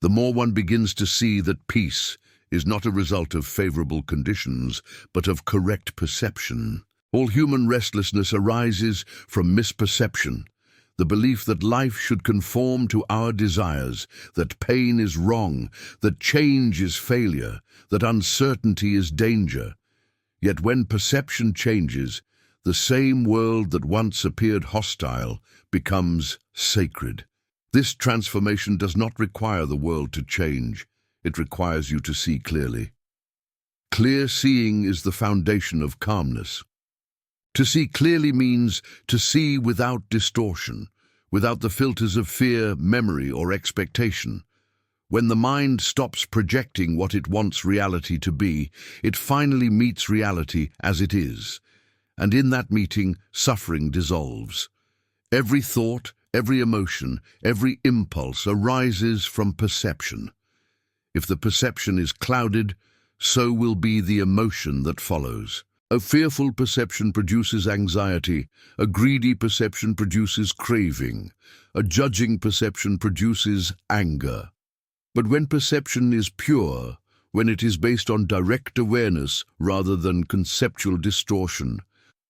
the more one begins to see that peace is not a result of favorable conditions, but of correct perception. All human restlessness arises from misperception, the belief that life should conform to our desires, that pain is wrong, that change is failure, that uncertainty is danger. Yet when perception changes, the same world that once appeared hostile becomes sacred. This transformation does not require the world to change. It requires you to see clearly. Clear seeing is the foundation of calmness. To see clearly means to see without distortion, without the filters of fear, memory, or expectation. When the mind stops projecting what it wants reality to be, it finally meets reality as it is. And in that meeting, suffering dissolves. Every thought, every emotion, every impulse arises from perception. If the perception is clouded, so will be the emotion that follows. A fearful perception produces anxiety, a greedy perception produces craving, a judging perception produces anger. But when perception is pure, when it is based on direct awareness rather than conceptual distortion,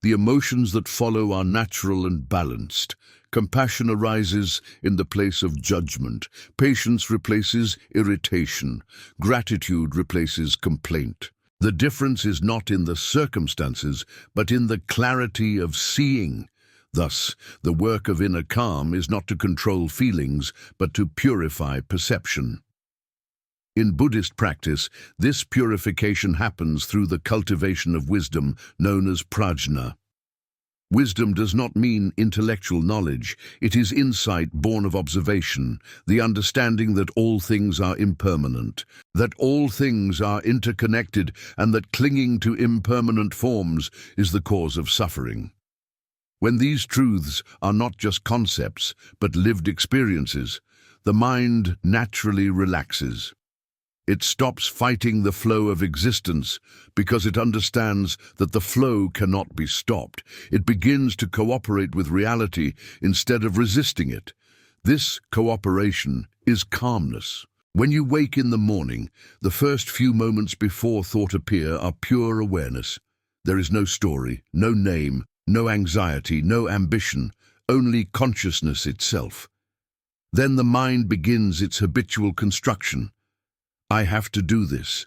the emotions that follow are natural and balanced. Compassion arises in the place of judgment. Patience replaces irritation. Gratitude replaces complaint. The difference is not in the circumstances, but in the clarity of seeing. Thus, the work of inner calm is not to control feelings, but to purify perception. In Buddhist practice, this purification happens through the cultivation of wisdom, known as prajna. Wisdom does not mean intellectual knowledge. It is insight born of observation, the understanding that all things are impermanent, that all things are interconnected, and that clinging to impermanent forms is the cause of suffering. When these truths are not just concepts, but lived experiences, the mind naturally relaxes. It stops fighting the flow of existence because it understands that the flow cannot be stopped. It begins to cooperate with reality instead of resisting it. This cooperation is calmness. When you wake in the morning, the first few moments before thought appear are pure awareness. There is no story, no name, no anxiety, no ambition, only consciousness itself. Then the mind begins its habitual construction. I have to do this.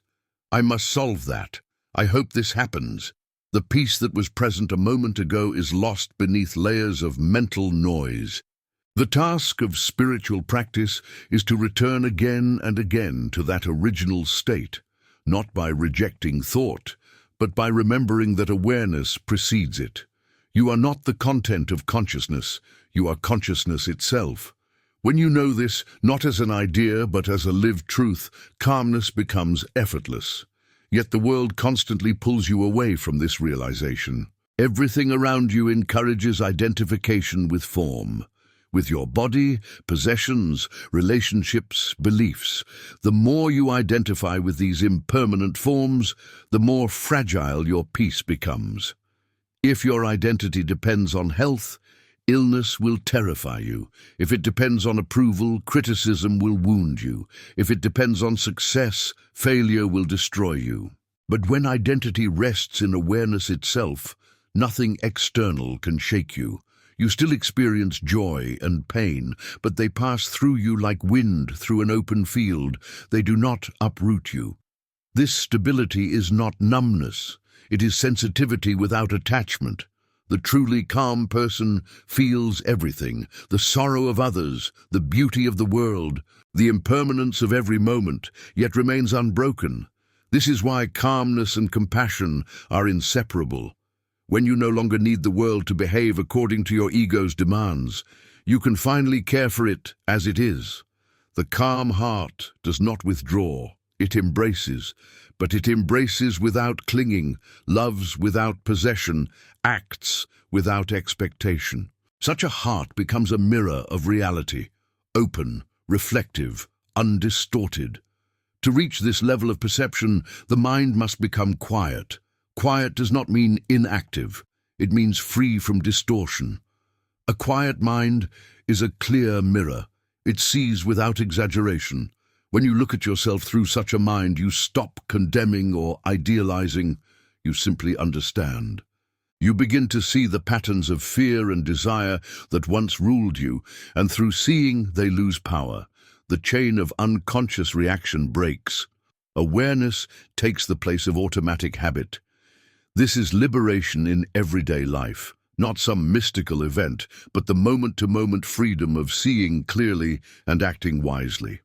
I must solve that. I hope this happens. The peace that was present a moment ago is lost beneath layers of mental noise. The task of spiritual practice is to return again and again to that original state, not by rejecting thought, but by remembering that awareness precedes it. You are not the content of consciousness, you are consciousness itself. When you know this, not as an idea but as a lived truth, calmness becomes effortless. Yet the world constantly pulls you away from this realization. Everything around you encourages identification with form, with your body, possessions, relationships, beliefs. The more you identify with these impermanent forms, the more fragile your peace becomes. If your identity depends on health, illness will terrify you. If it depends on approval, criticism will wound you. If it depends on success, failure will destroy you. But when identity rests in awareness itself, nothing external can shake you. You still experience joy and pain, but they pass through you like wind through an open field. They do not uproot you. This stability is not numbness. It is sensitivity without attachment. The truly calm person feels everything, the sorrow of others, the beauty of the world, the impermanence of every moment, yet remains unbroken. This is why calmness and compassion are inseparable. When you no longer need the world to behave according to your ego's demands, you can finally care for it as it is. The calm heart does not withdraw, it embraces, but it embraces without clinging, loves without possession, acts without expectation. Such a heart becomes a mirror of reality, open, reflective, undistorted. To reach this level of perception, the mind must become quiet. Quiet does not mean inactive. It means free from distortion. A quiet mind is a clear mirror. It sees without exaggeration. When you look at yourself through such a mind, you stop condemning or idealizing. You simply understand. You begin to see the patterns of fear and desire that once ruled you, and through seeing, they lose power. The chain of unconscious reaction breaks. Awareness takes the place of automatic habit. This is liberation in everyday life, not some mystical event, but the moment-to-moment freedom of seeing clearly and acting wisely.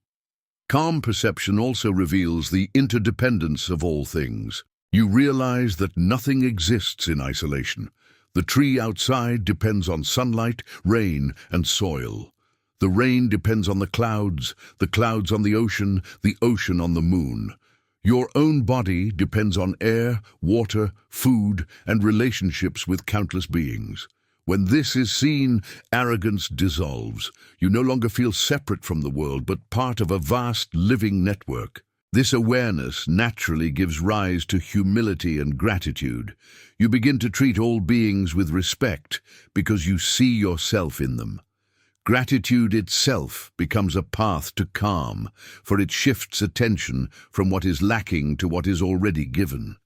Calm perception also reveals the interdependence of all things. You realize that nothing exists in isolation. The tree outside depends on sunlight, rain, and soil. The rain depends on the clouds on the ocean on the moon. Your own body depends on air, water, food, and relationships with countless beings. When this is seen, arrogance dissolves. You no longer feel separate from the world, but part of a vast living network. This awareness naturally gives rise to humility and gratitude. You begin to treat all beings with respect because you see yourself in them. Gratitude itself becomes a path to calm, for it shifts attention from what is lacking to what is already given.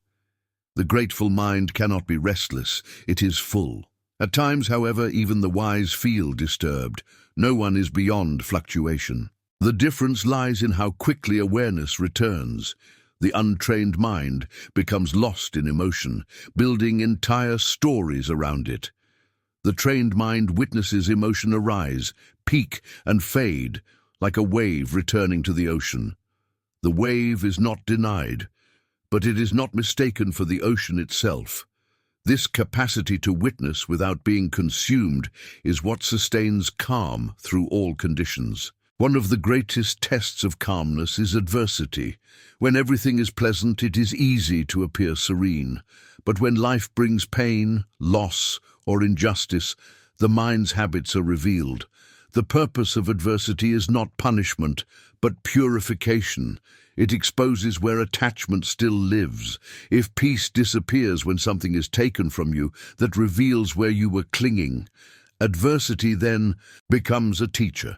The grateful mind cannot be restless, it is full. At times, however, even the wise feel disturbed. No one is beyond fluctuation. The difference lies in how quickly awareness returns. The untrained mind becomes lost in emotion, building entire stories around it. The trained mind witnesses emotion arise, peak, and fade, like a wave returning to the ocean. The wave is not denied, but it is not mistaken for the ocean itself. This capacity to witness without being consumed is what sustains calm through all conditions. One of the greatest tests of calmness is adversity. When everything is pleasant, it is easy to appear serene. But when life brings pain, loss, or injustice, the mind's habits are revealed. The purpose of adversity is not punishment, but purification. It exposes where attachment still lives. If peace disappears when something is taken from you, that reveals where you were clinging. Adversity then becomes a teacher.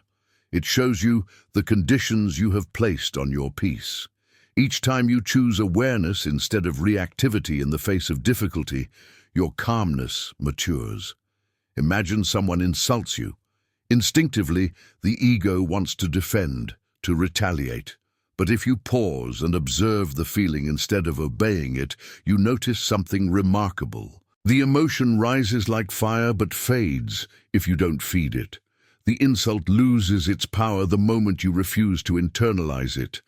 It shows you the conditions you have placed on your peace. Each time you choose awareness instead of reactivity in the face of difficulty, your calmness matures. Imagine someone insults you. Instinctively, the ego wants to defend, to retaliate. But if you pause and observe the feeling instead of obeying it, you notice something remarkable. The emotion rises like fire but fades if you don't feed it. The insult loses its power the moment you refuse to internalize it.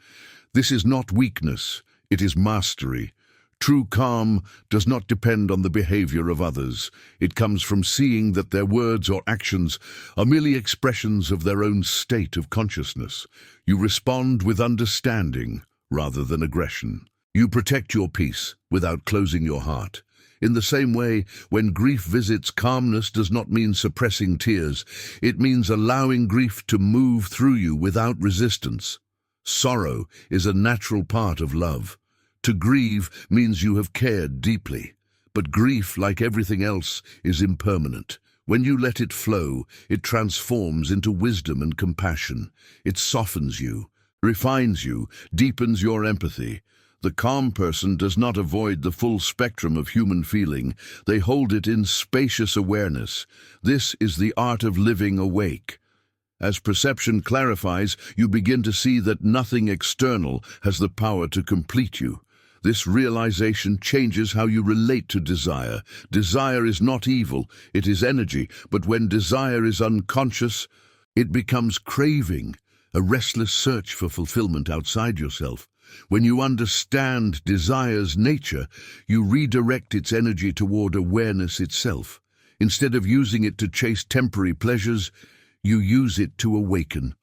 This is not weakness, it is mastery. True calm does not depend on the behavior of others. It comes from seeing that their words or actions are merely expressions of their own state of consciousness. You respond with understanding rather than aggression. You protect your peace without closing your heart. In the same way, when grief visits, calmness does not mean suppressing tears. It means allowing grief to move through you without resistance. Sorrow is a natural part of love. To grieve means you have cared deeply. But grief, like everything else, is impermanent. When you let it flow, it transforms into wisdom and compassion. It softens you, refines you, deepens your empathy. The calm person does not avoid the full spectrum of human feeling. They hold it in spacious awareness. This is the art of living awake. As perception clarifies, you begin to see that nothing external has the power to complete you. This realization changes how you relate to desire. Desire is not evil, it is energy, but when desire is unconscious, it becomes craving, a restless search for fulfillment outside yourself. When you understand desire's nature, you redirect its energy toward awareness itself. Instead of using it to chase temporary pleasures, you use it to awaken.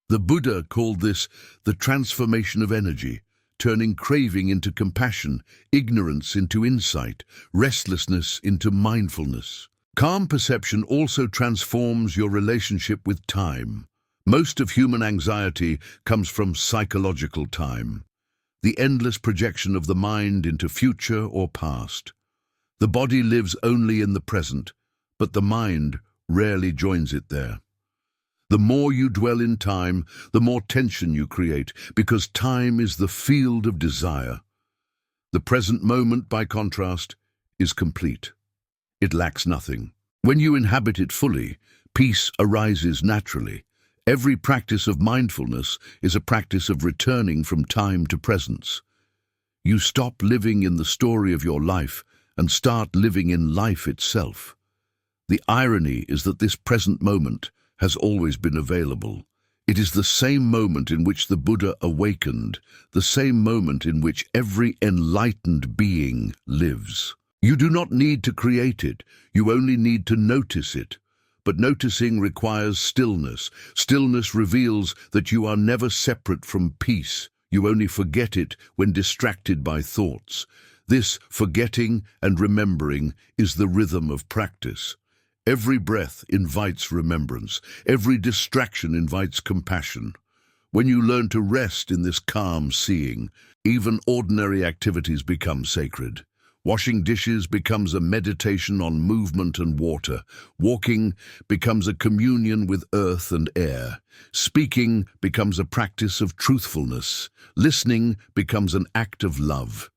The Buddha called this the transformation of energy, turning craving into compassion, ignorance into insight, restlessness into mindfulness. Calm perception also transforms your relationship with time. Most of human anxiety comes from psychological time, the endless projection of the mind into future or past. The body lives only in the present, but the mind rarely joins it there. The more you dwell in time, the more tension you create, because time is the field of desire. The present moment, by contrast, is complete. It lacks nothing. When you inhabit it fully, peace arises naturally. Every practice of mindfulness is a practice of returning from time to presence. You stop living in the story of your life and start living in life itself. The irony is that this present moment has always been available. It is the same moment in which the Buddha awakened, the same moment in which every enlightened being lives. You do not need to create it, you only need to notice it. But noticing requires stillness. Stillness reveals that you are never separate from peace. You only forget it when distracted by thoughts. This forgetting and remembering is the rhythm of practice. Every breath invites remembrance. Every distraction invites compassion. When you learn to rest in this calm seeing, even ordinary activities become sacred. Washing dishes becomes a meditation on movement and water. Walking becomes a communion with earth and air. Speaking becomes a practice of truthfulness. Listening becomes an act of love.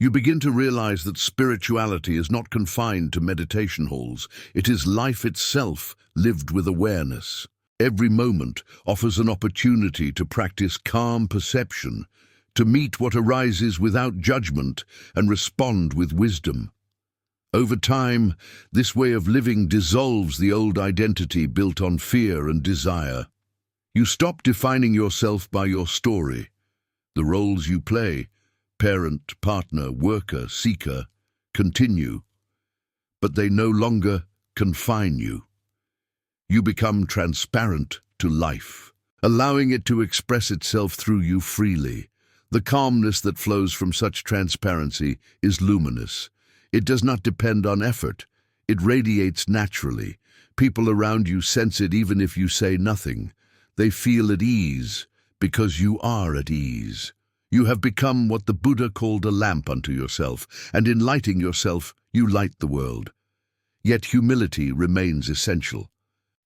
You begin to realize that spirituality is not confined to meditation halls. It is life itself lived with awareness. Every moment offers an opportunity to practice calm perception, to meet what arises without judgment and respond with wisdom. Over time, this way of living dissolves the old identity built on fear and desire. You stop defining yourself by your story. The roles you play, parent, partner, worker, seeker, continue, but they no longer confine you. You become transparent to life, allowing it to express itself through you freely. The calmness that flows from such transparency is luminous. It does not depend on effort. It radiates naturally. People around you sense it even if you say nothing. They feel at ease because you are at ease. You have become what the Buddha called a lamp unto yourself, and in lighting yourself, you light the world. Yet humility remains essential.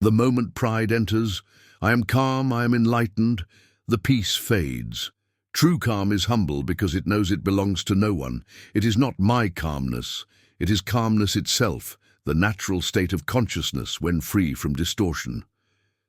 The moment pride enters, I am calm, I am enlightened, the peace fades. True calm is humble because it knows it belongs to no one. It is not my calmness. It is calmness itself, the natural state of consciousness when free from distortion.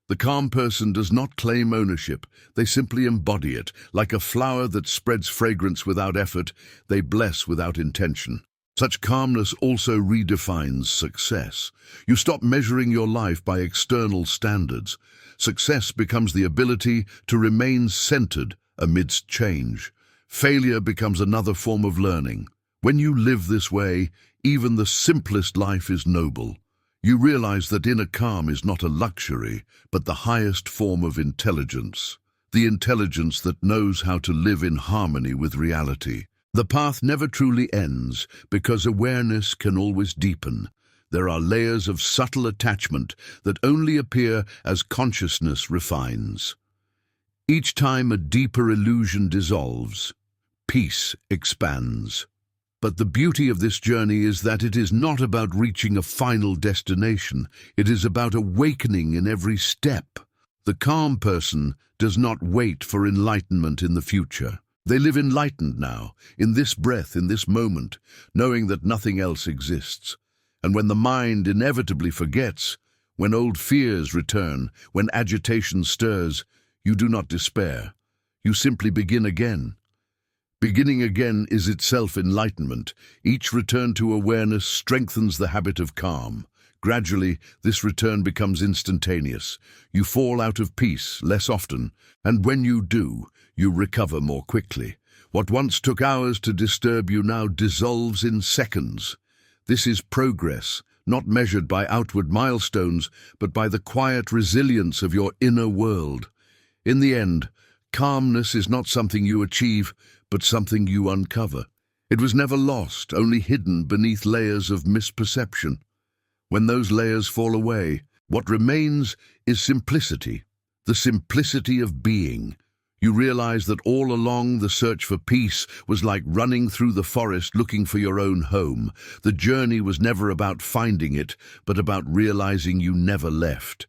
The calm person does not claim ownership. They simply embody it. Like a flower that spreads fragrance without effort, they bless without intention. Such calmness also redefines success. You stop measuring your life by external standards. Success becomes the ability to remain centered amidst change. Failure becomes another form of learning. When you live this way, even the simplest life is noble. You realize that inner calm is not a luxury, but the highest form of intelligence. The intelligence that knows how to live in harmony with reality. The path never truly ends, because awareness can always deepen. There are layers of subtle attachment that only appear as consciousness refines. Each time a deeper illusion dissolves, peace expands. But the beauty of this journey is that it is not about reaching a final destination. It is about awakening in every step. The calm person does not wait for enlightenment in the future. They live enlightened now, in this breath, in this moment, knowing that nothing else exists. And when the mind inevitably forgets, when old fears return, when agitation stirs, you do not despair. You simply begin again. Beginning again is itself enlightenment. Each return to awareness strengthens the habit of calm. Gradually, this return becomes instantaneous. You fall out of peace less often, and when you do, you recover more quickly. What once took hours to disturb you now dissolves in seconds. This is progress, not measured by outward milestones, but by the quiet resilience of your inner world. In the end, calmness is not something you achieve, but something you uncover. It was never lost, only hidden beneath layers of misperception. When those layers fall away, what remains is simplicity, the simplicity of being. You realize that all along the search for peace was like running through the forest looking for your own home. The journey was never about finding it, but about realizing you never left.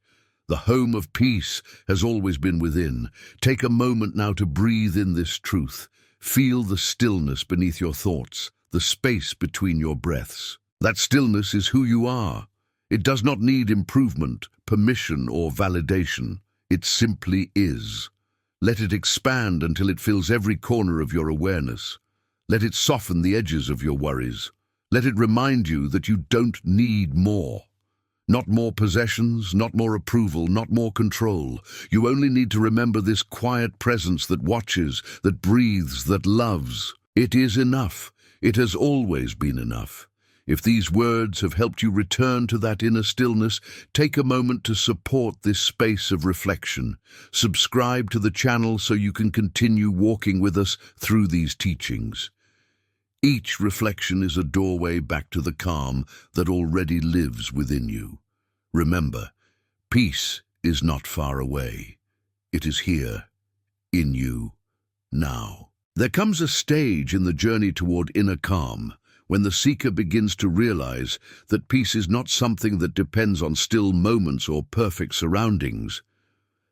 The home of peace has always been within. Take a moment now to breathe in this truth. Feel the stillness beneath your thoughts, the space between your breaths. That stillness is who you are. It does not need improvement, permission, or validation. It simply is. Let it expand until it fills every corner of your awareness. Let it soften the edges of your worries. Let it remind you that you don't need more. Not more possessions, not more approval, not more control. You only need to remember this quiet presence that watches, that breathes, that loves. It is enough. It has always been enough. If these words have helped you return to that inner stillness, take a moment to support this space of reflection. Subscribe to the channel so you can continue walking with us through these teachings. Each reflection is a doorway back to the calm that already lives within you. Remember, peace is not far away. It is here, in you, now. There comes a stage in the journey toward inner calm when the seeker begins to realize that peace is not something that depends on still moments or perfect surroundings,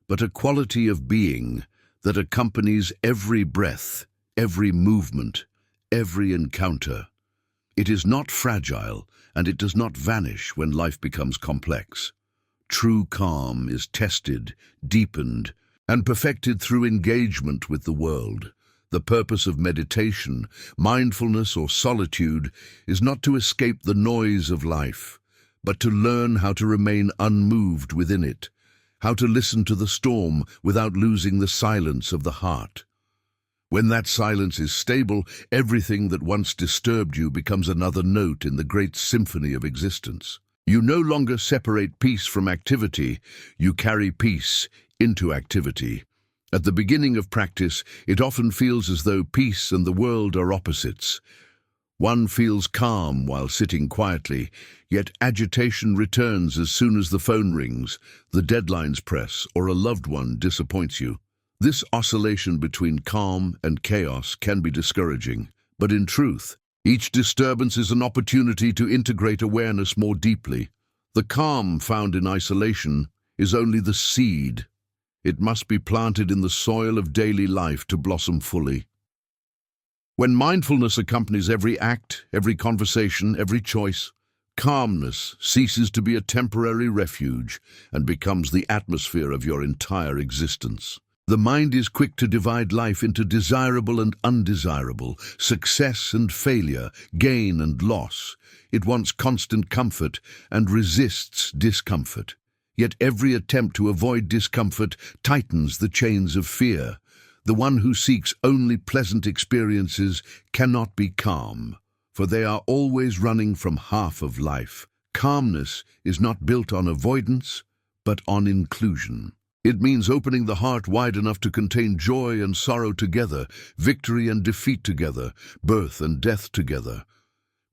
but a quality of being that accompanies every breath, every movement, every encounter. It is not fragile, and it does not vanish when life becomes complex. True calm is tested, deepened, and perfected through engagement with the world. The purpose of meditation, mindfulness, or solitude is not to escape the noise of life, but to learn how to remain unmoved within it, how to listen to the storm without losing the silence of the heart. When that silence is stable, everything that once disturbed you becomes another note in the great symphony of existence. You no longer separate peace from activity, you carry peace into activity. At the beginning of practice, it often feels as though peace and the world are opposites. One feels calm while sitting quietly, yet agitation returns as soon as the phone rings, the deadlines press, or a loved one disappoints you. This oscillation between calm and chaos can be discouraging, but in truth, each disturbance is an opportunity to integrate awareness more deeply. The calm found in isolation is only the seed. It must be planted in the soil of daily life to blossom fully. When mindfulness accompanies every act, every conversation, every choice, calmness ceases to be a temporary refuge and becomes the atmosphere of your entire existence. The mind is quick to divide life into desirable and undesirable, success and failure, gain and loss. It wants constant comfort and resists discomfort. Yet every attempt to avoid discomfort tightens the chains of fear. The one who seeks only pleasant experiences cannot be calm, for they are always running from half of life. Calmness is not built on avoidance, but on inclusion. It means opening the heart wide enough to contain joy and sorrow together, victory and defeat together, birth and death together.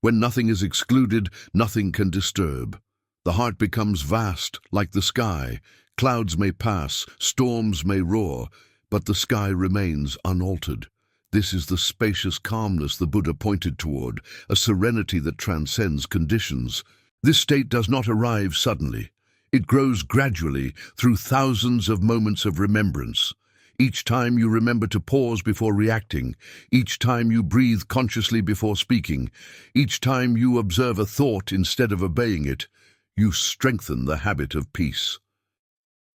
When nothing is excluded, nothing can disturb. The heart becomes vast, like the sky. Clouds may pass, storms may roar, but the sky remains unaltered. This is the spacious calmness the Buddha pointed toward, a serenity that transcends conditions. This state does not arrive suddenly. It grows gradually through thousands of moments of remembrance. Each time you remember to pause before reacting, each time you breathe consciously before speaking, each time you observe a thought instead of obeying it, you strengthen the habit of peace.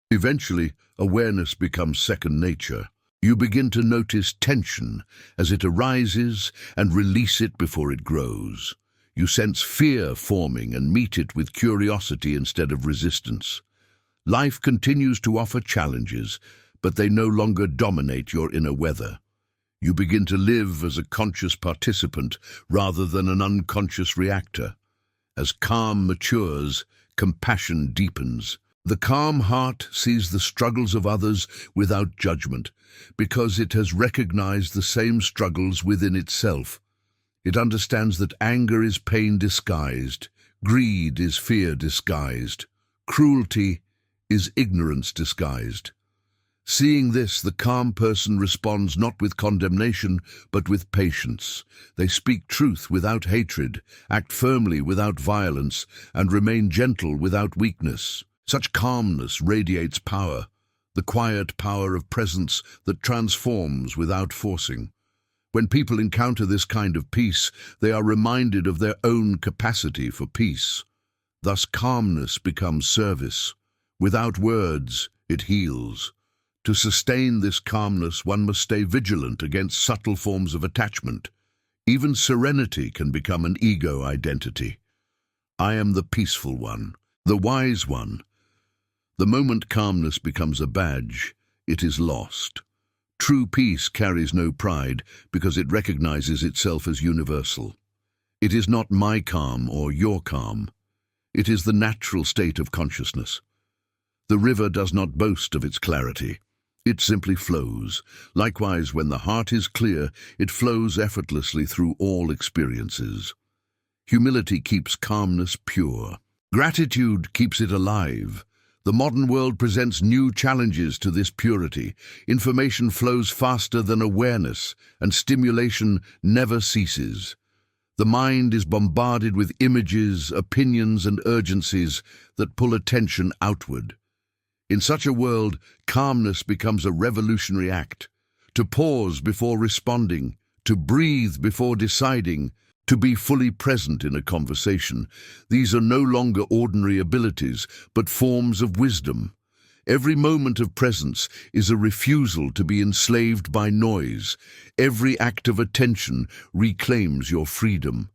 Eventually, awareness becomes second nature. You begin to notice tension as it arises and release it before it grows. You sense fear forming and meet it with curiosity instead of resistance. Life continues to offer challenges, but they no longer dominate your inner weather. You begin to live as a conscious participant rather than an unconscious reactor. As calm matures, compassion deepens. The calm heart sees the struggles of others without judgment, because it has recognized the same struggles within itself. It understands that anger is pain disguised, greed is fear disguised, cruelty is ignorance disguised. Seeing this, the calm person responds not with condemnation, but with patience. They speak truth without hatred, act firmly without violence, and remain gentle without weakness. Such calmness radiates power, the quiet power of presence that transforms without forcing. When people encounter this kind of peace, they are reminded of their own capacity for peace. Thus, calmness becomes service. Without words, it heals. To sustain this calmness, one must stay vigilant against subtle forms of attachment. Even serenity can become an ego identity. I am the peaceful one, the wise one. The moment calmness becomes a badge, it is lost. True peace carries no pride because it recognizes itself as universal. It is not my calm or your calm. It is the natural state of consciousness. The river does not boast of its clarity. It simply flows. Likewise, when the heart is clear, it flows effortlessly through all experiences. Humility keeps calmness pure. Gratitude keeps it alive. The modern world presents new challenges to this purity. Information flows faster than awareness, and stimulation never ceases. The mind is bombarded with images, opinions, and urgencies that pull attention outward. In such a world, calmness becomes a revolutionary act. To pause before responding, to breathe before deciding, to be fully present in a conversation. These are no longer ordinary abilities, but forms of wisdom. Every moment of presence is a refusal to be enslaved by noise. Every act of attention reclaims your freedom.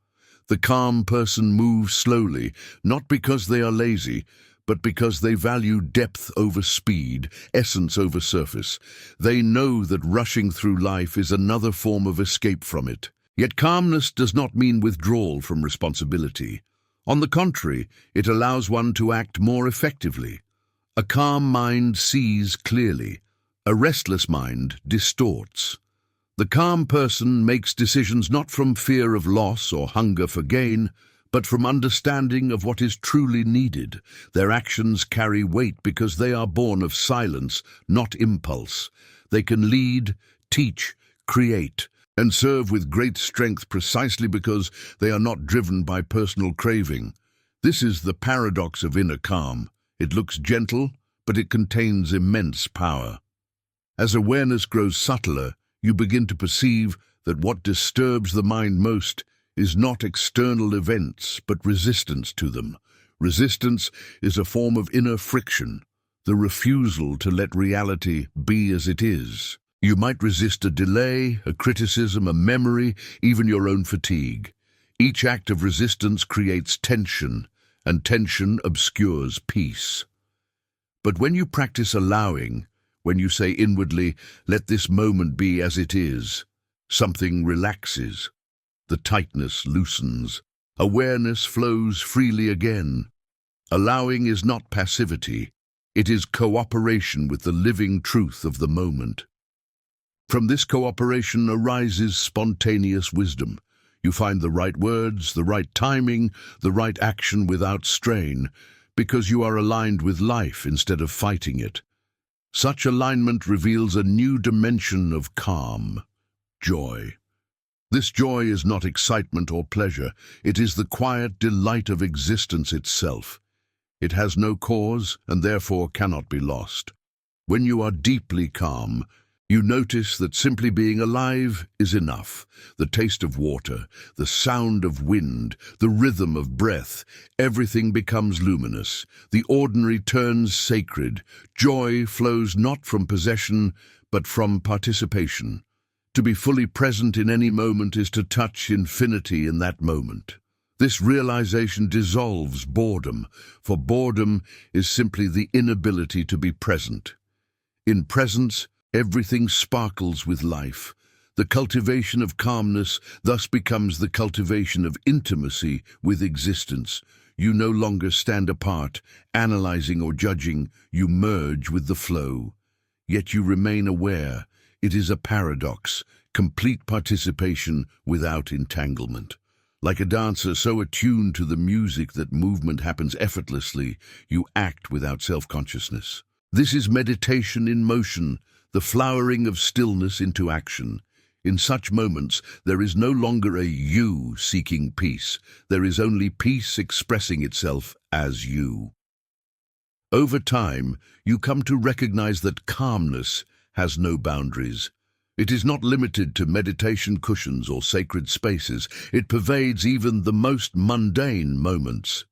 The calm person moves slowly, not because they are lazy, but because they value depth over speed, essence over surface. They know that rushing through life is another form of escape from it. Yet calmness does not mean withdrawal from responsibility. On the contrary, it allows one to act more effectively. A calm mind sees clearly. A restless mind distorts. The calm person makes decisions not from fear of loss or hunger for gain, but from understanding of what is truly needed. Their actions carry weight because they are born of silence, not impulse. They can lead, teach, create, and serve with great strength precisely because they are not driven by personal craving. This is the paradox of inner calm. It looks gentle, but it contains immense power. As awareness grows subtler, you begin to perceive that what disturbs the mind most is not external events, but resistance to them. Resistance is a form of inner friction, the refusal to let reality be as it is. You might resist a delay, a criticism, a memory, even your own fatigue. Each act of resistance creates tension, and tension obscures peace. But when you practice allowing, when you say inwardly, "Let this moment be as it is," something relaxes. The tightness loosens. Awareness flows freely again. Allowing is not passivity. It is cooperation with the living truth of the moment. From this cooperation arises spontaneous wisdom. You find the right words, the right timing, the right action without strain, because you are aligned with life instead of fighting it. Such alignment reveals a new dimension of calm, joy. This joy is not excitement or pleasure. It is the quiet delight of existence itself. It has no cause and therefore cannot be lost. When you are deeply calm, You notice that simply being alive is enough. The taste of water, the sound of wind, the rhythm of breath, everything becomes luminous. The ordinary turns sacred. Joy flows not from possession, but from participation. To be fully present in any moment is to touch infinity in that moment. This realization dissolves boredom, for boredom is simply the inability to be present. In presence, everything sparkles with life. The cultivation of calmness thus becomes the cultivation of intimacy with existence. You no longer stand apart, analyzing or judging. You merge with the flow. Yet you remain aware. It is a paradox, complete participation without entanglement. Like a dancer so attuned to the music that movement happens effortlessly, you act without self-consciousness. This is meditation in motion, the flowering of stillness into action. In such moments, there is no longer a you seeking peace. There is only peace expressing itself as you. Over time, you come to recognize that calmness has no boundaries. It is not limited to meditation cushions or sacred spaces. It pervades even the most mundane moments.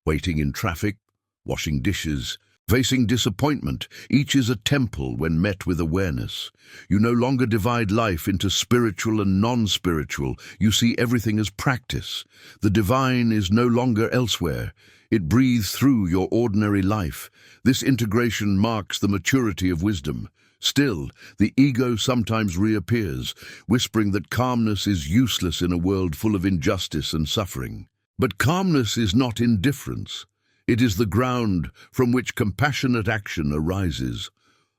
Waiting in traffic, washing dishes, facing disappointment, each is a temple when met with awareness. You no longer divide life into spiritual and non-spiritual. You see everything as practice. The divine is no longer elsewhere. It breathes through your ordinary life. This integration marks the maturity of wisdom. Still, the ego sometimes reappears, whispering that calmness is useless in a world full of injustice and suffering. But calmness is not indifference. It is the ground from which compassionate action arises.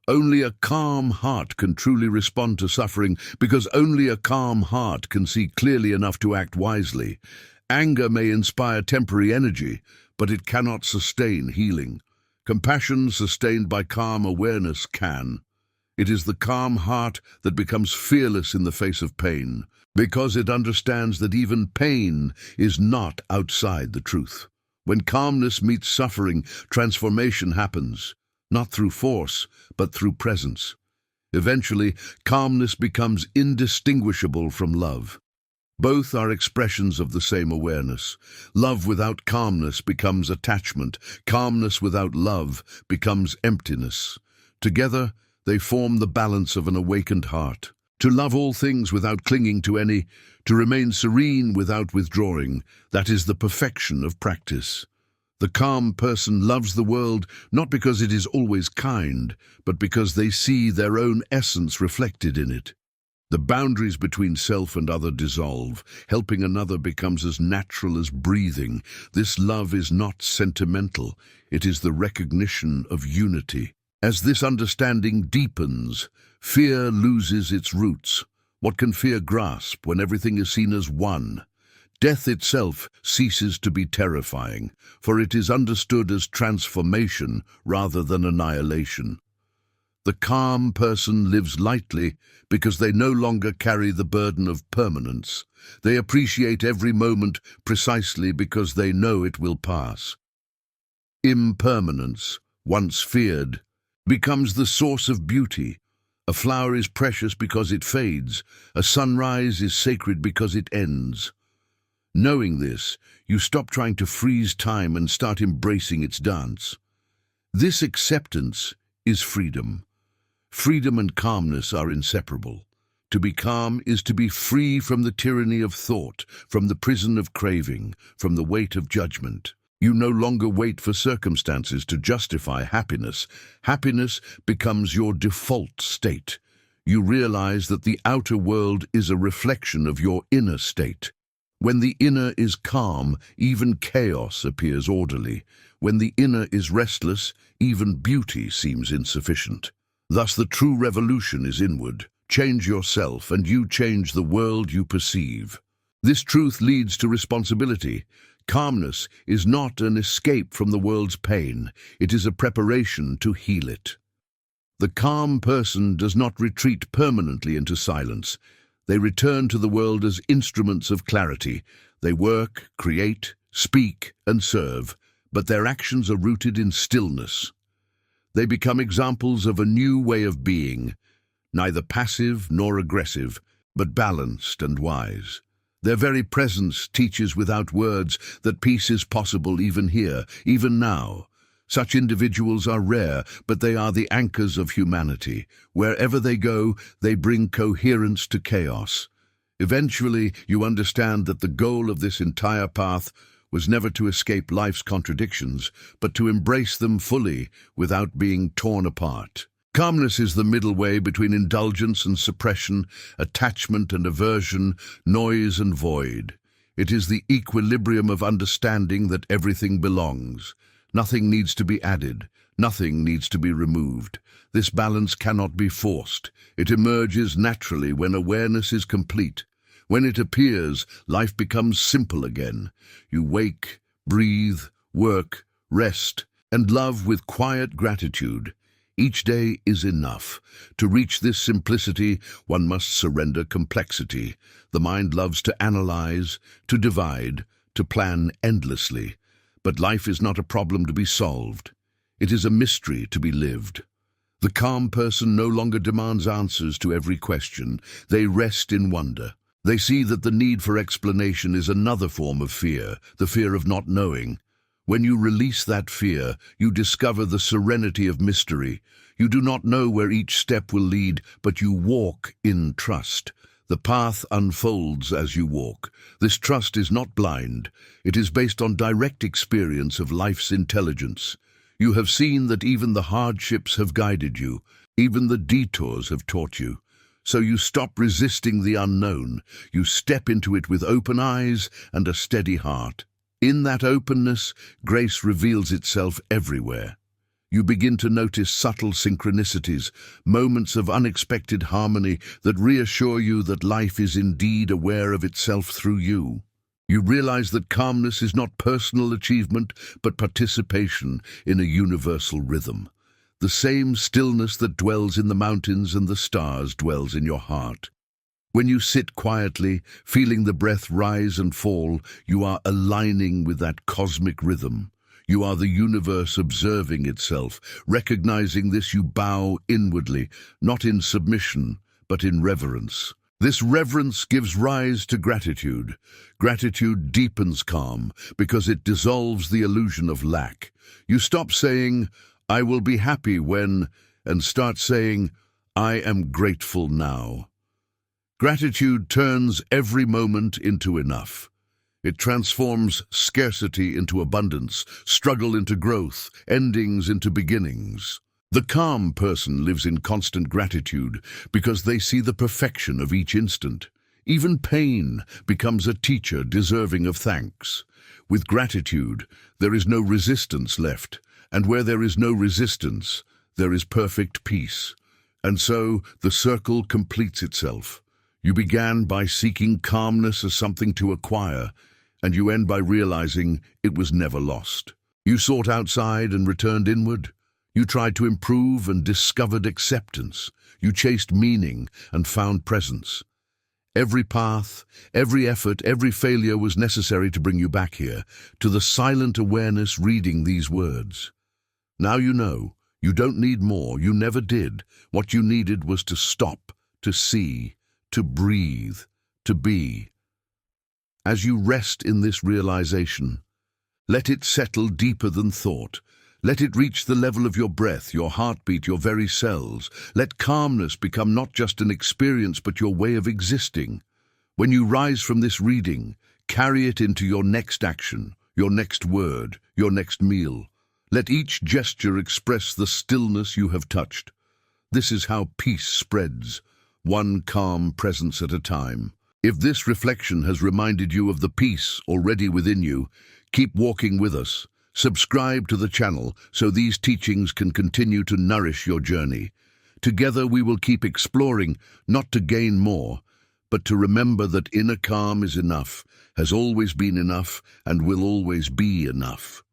Only a calm heart can truly respond to suffering, because only a calm heart can see clearly enough to act wisely. Anger may inspire temporary energy, but it cannot sustain healing. Compassion sustained by calm awareness can. It is the calm heart that becomes fearless in the face of pain, because it understands that even pain is not outside the truth. When calmness meets suffering, transformation happens, not through force, but through presence. Eventually, calmness becomes indistinguishable from love. Both are expressions of the same awareness. Love without calmness becomes attachment. Calmness without love becomes emptiness. Together, they form the balance of an awakened heart. To love all things without clinging to any, to remain serene without withdrawing, that is the perfection of practice. The calm person loves the world not because it is always kind, but because they see their own essence reflected in it. The boundaries between self and other dissolve. Helping another becomes as natural as breathing. This love is not sentimental. It is the recognition of unity. As this understanding deepens, fear loses its roots. What can fear grasp when everything is seen as one? Death itself ceases to be terrifying, for it is understood as transformation rather than annihilation. The calm person lives lightly because they no longer carry the burden of permanence. They appreciate every moment precisely because they know it will pass. Impermanence, once feared, becomes the source of beauty. A flower is precious because it fades. A sunrise is sacred because it ends. Knowing this, you stop trying to freeze time and start embracing its dance. This acceptance is freedom. Freedom and calmness are inseparable. To be calm is to be free from the tyranny of thought, from the prison of craving, from the weight of judgment. You no longer wait for circumstances to justify happiness. Happiness becomes your default state. You realize that the outer world is a reflection of your inner state. When the inner is calm, even chaos appears orderly. When the inner is restless, even beauty seems insufficient. Thus the true revolution is inward. Change yourself and you change the world you perceive. This truth leads to responsibility. Calmness is not an escape from the world's pain. It is a preparation to heal it. The calm person does not retreat permanently into silence. They return to the world as instruments of clarity. They work, create, speak, and serve, but their actions are rooted in stillness. They become examples of a new way of being, neither passive nor aggressive, but balanced and wise. Their very presence teaches without words that peace is possible even here, even now. Such individuals are rare, but they are the anchors of humanity. Wherever they go, they bring coherence to chaos. Eventually, you understand that the goal of this entire path was never to escape life's contradictions, but to embrace them fully without being torn apart. Calmness is the middle way between indulgence and suppression, attachment and aversion, noise and void. It is the equilibrium of understanding that everything belongs. Nothing needs to be added. Nothing needs to be removed. This balance cannot be forced. It emerges naturally when awareness is complete. When it appears, life becomes simple again. You wake, breathe, work, rest, and love with quiet gratitude. Each day is enough. To reach this simplicity, one must surrender complexity. The mind loves to analyze, to divide, to plan endlessly. But life is not a problem to be solved. It is a mystery to be lived. The calm person no longer demands answers to every question. They rest in wonder. They see that the need for explanation is another form of fear, the fear of not knowing. When you release that fear, you discover the serenity of mystery. You do not know where each step will lead, but you walk in trust. The path unfolds as you walk. This trust is not blind. It is based on direct experience of life's intelligence. You have seen that even the hardships have guided you. Even the detours have taught you. So you stop resisting the unknown. You step into it with open eyes and a steady heart. In that openness, grace reveals itself everywhere. You begin to notice subtle synchronicities, moments of unexpected harmony that reassure you that life is indeed aware of itself through you. You realize that calmness is not personal achievement, but participation in a universal rhythm. The same stillness that dwells in the mountains and the stars dwells in your heart. When you sit quietly, feeling the breath rise and fall, you are aligning with that cosmic rhythm. You are the universe observing itself. Recognizing this, you bow inwardly, not in submission, but in reverence. This reverence gives rise to gratitude. Gratitude deepens calm because it dissolves the illusion of lack. You stop saying, "I will be happy when," and start saying, "I am grateful now." Gratitude turns every moment into enough. It transforms scarcity into abundance, struggle into growth, endings into beginnings. The calm person lives in constant gratitude because they see the perfection of each instant. Even pain becomes a teacher deserving of thanks. With gratitude, there is no resistance left, and where there is no resistance, there is perfect peace. And so the circle completes itself. You began by seeking calmness as something to acquire, and you end by realizing it was never lost. You sought outside and returned inward. You tried to improve and discovered acceptance. You chased meaning and found presence. Every path, every effort, every failure was necessary to bring you back here, to the silent awareness reading these words. Now you know. You don't need more. You never did. What you needed was to stop, to see, to breathe, to be. As you rest in this realization, let it settle deeper than thought. Let it reach the level of your breath, your heartbeat, your very cells. Let calmness become not just an experience, but your way of existing. When you rise from this reading, carry it into your next action, your next word, your next meal. Let each gesture express the stillness you have touched. This is how peace spreads, one calm presence at a time. If this reflection has reminded you of the peace already within you, keep walking with us. Subscribe to the channel so these teachings can continue to nourish your journey. Together we will keep exploring, not to gain more, but to remember that inner calm is enough, has always been enough, and will always be enough.